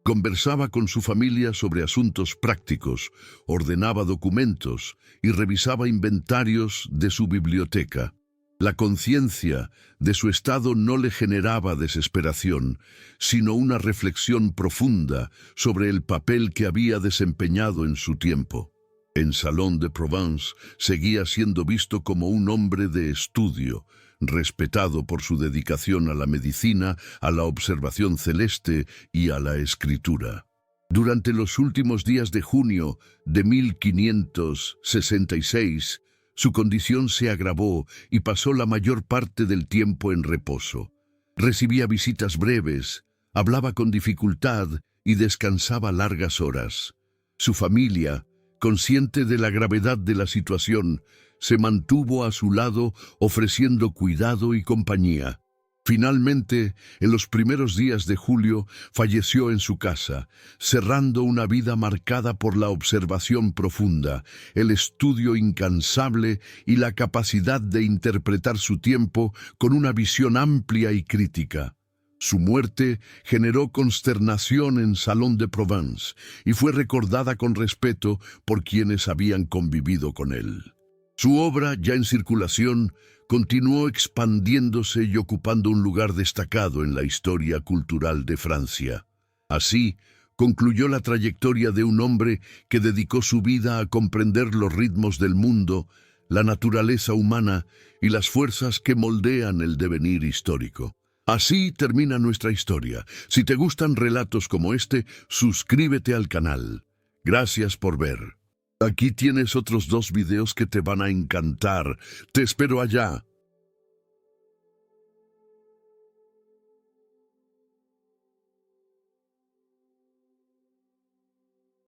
Conversaba con su familia sobre asuntos prácticos, ordenaba documentos y revisaba inventarios de su biblioteca. La conciencia de su estado no le generaba desesperación, sino una reflexión profunda sobre el papel que había desempeñado en su tiempo. En Salon de Provence seguía siendo visto como un hombre de estudio, respetado por su dedicación a la medicina, a la observación celeste y a la escritura. Durante los últimos días de junio de 1566, su condición se agravó y pasó la mayor parte del tiempo en reposo. Recibía visitas breves, hablaba con dificultad y descansaba largas horas. Su familia, consciente de la gravedad de la situación, se mantuvo a su lado ofreciendo cuidado y compañía. Finalmente, en los primeros días de julio, falleció en su casa, cerrando una vida marcada por la observación profunda, el estudio incansable y la capacidad de interpretar su tiempo con una visión amplia y crítica. Su muerte generó consternación en Salon de Provence y fue recordada con respeto por quienes habían convivido con él. Su obra, ya en circulación, continuó expandiéndose y ocupando un lugar destacado en la historia cultural de Francia. Así, concluyó la trayectoria de un hombre que dedicó su vida a comprender los ritmos del mundo, la naturaleza humana y las fuerzas que moldean el devenir histórico. Así termina nuestra historia. Si te gustan relatos como este, suscríbete al canal. Gracias por ver. Aquí tienes otros 2 videos que te van a encantar. Te espero allá.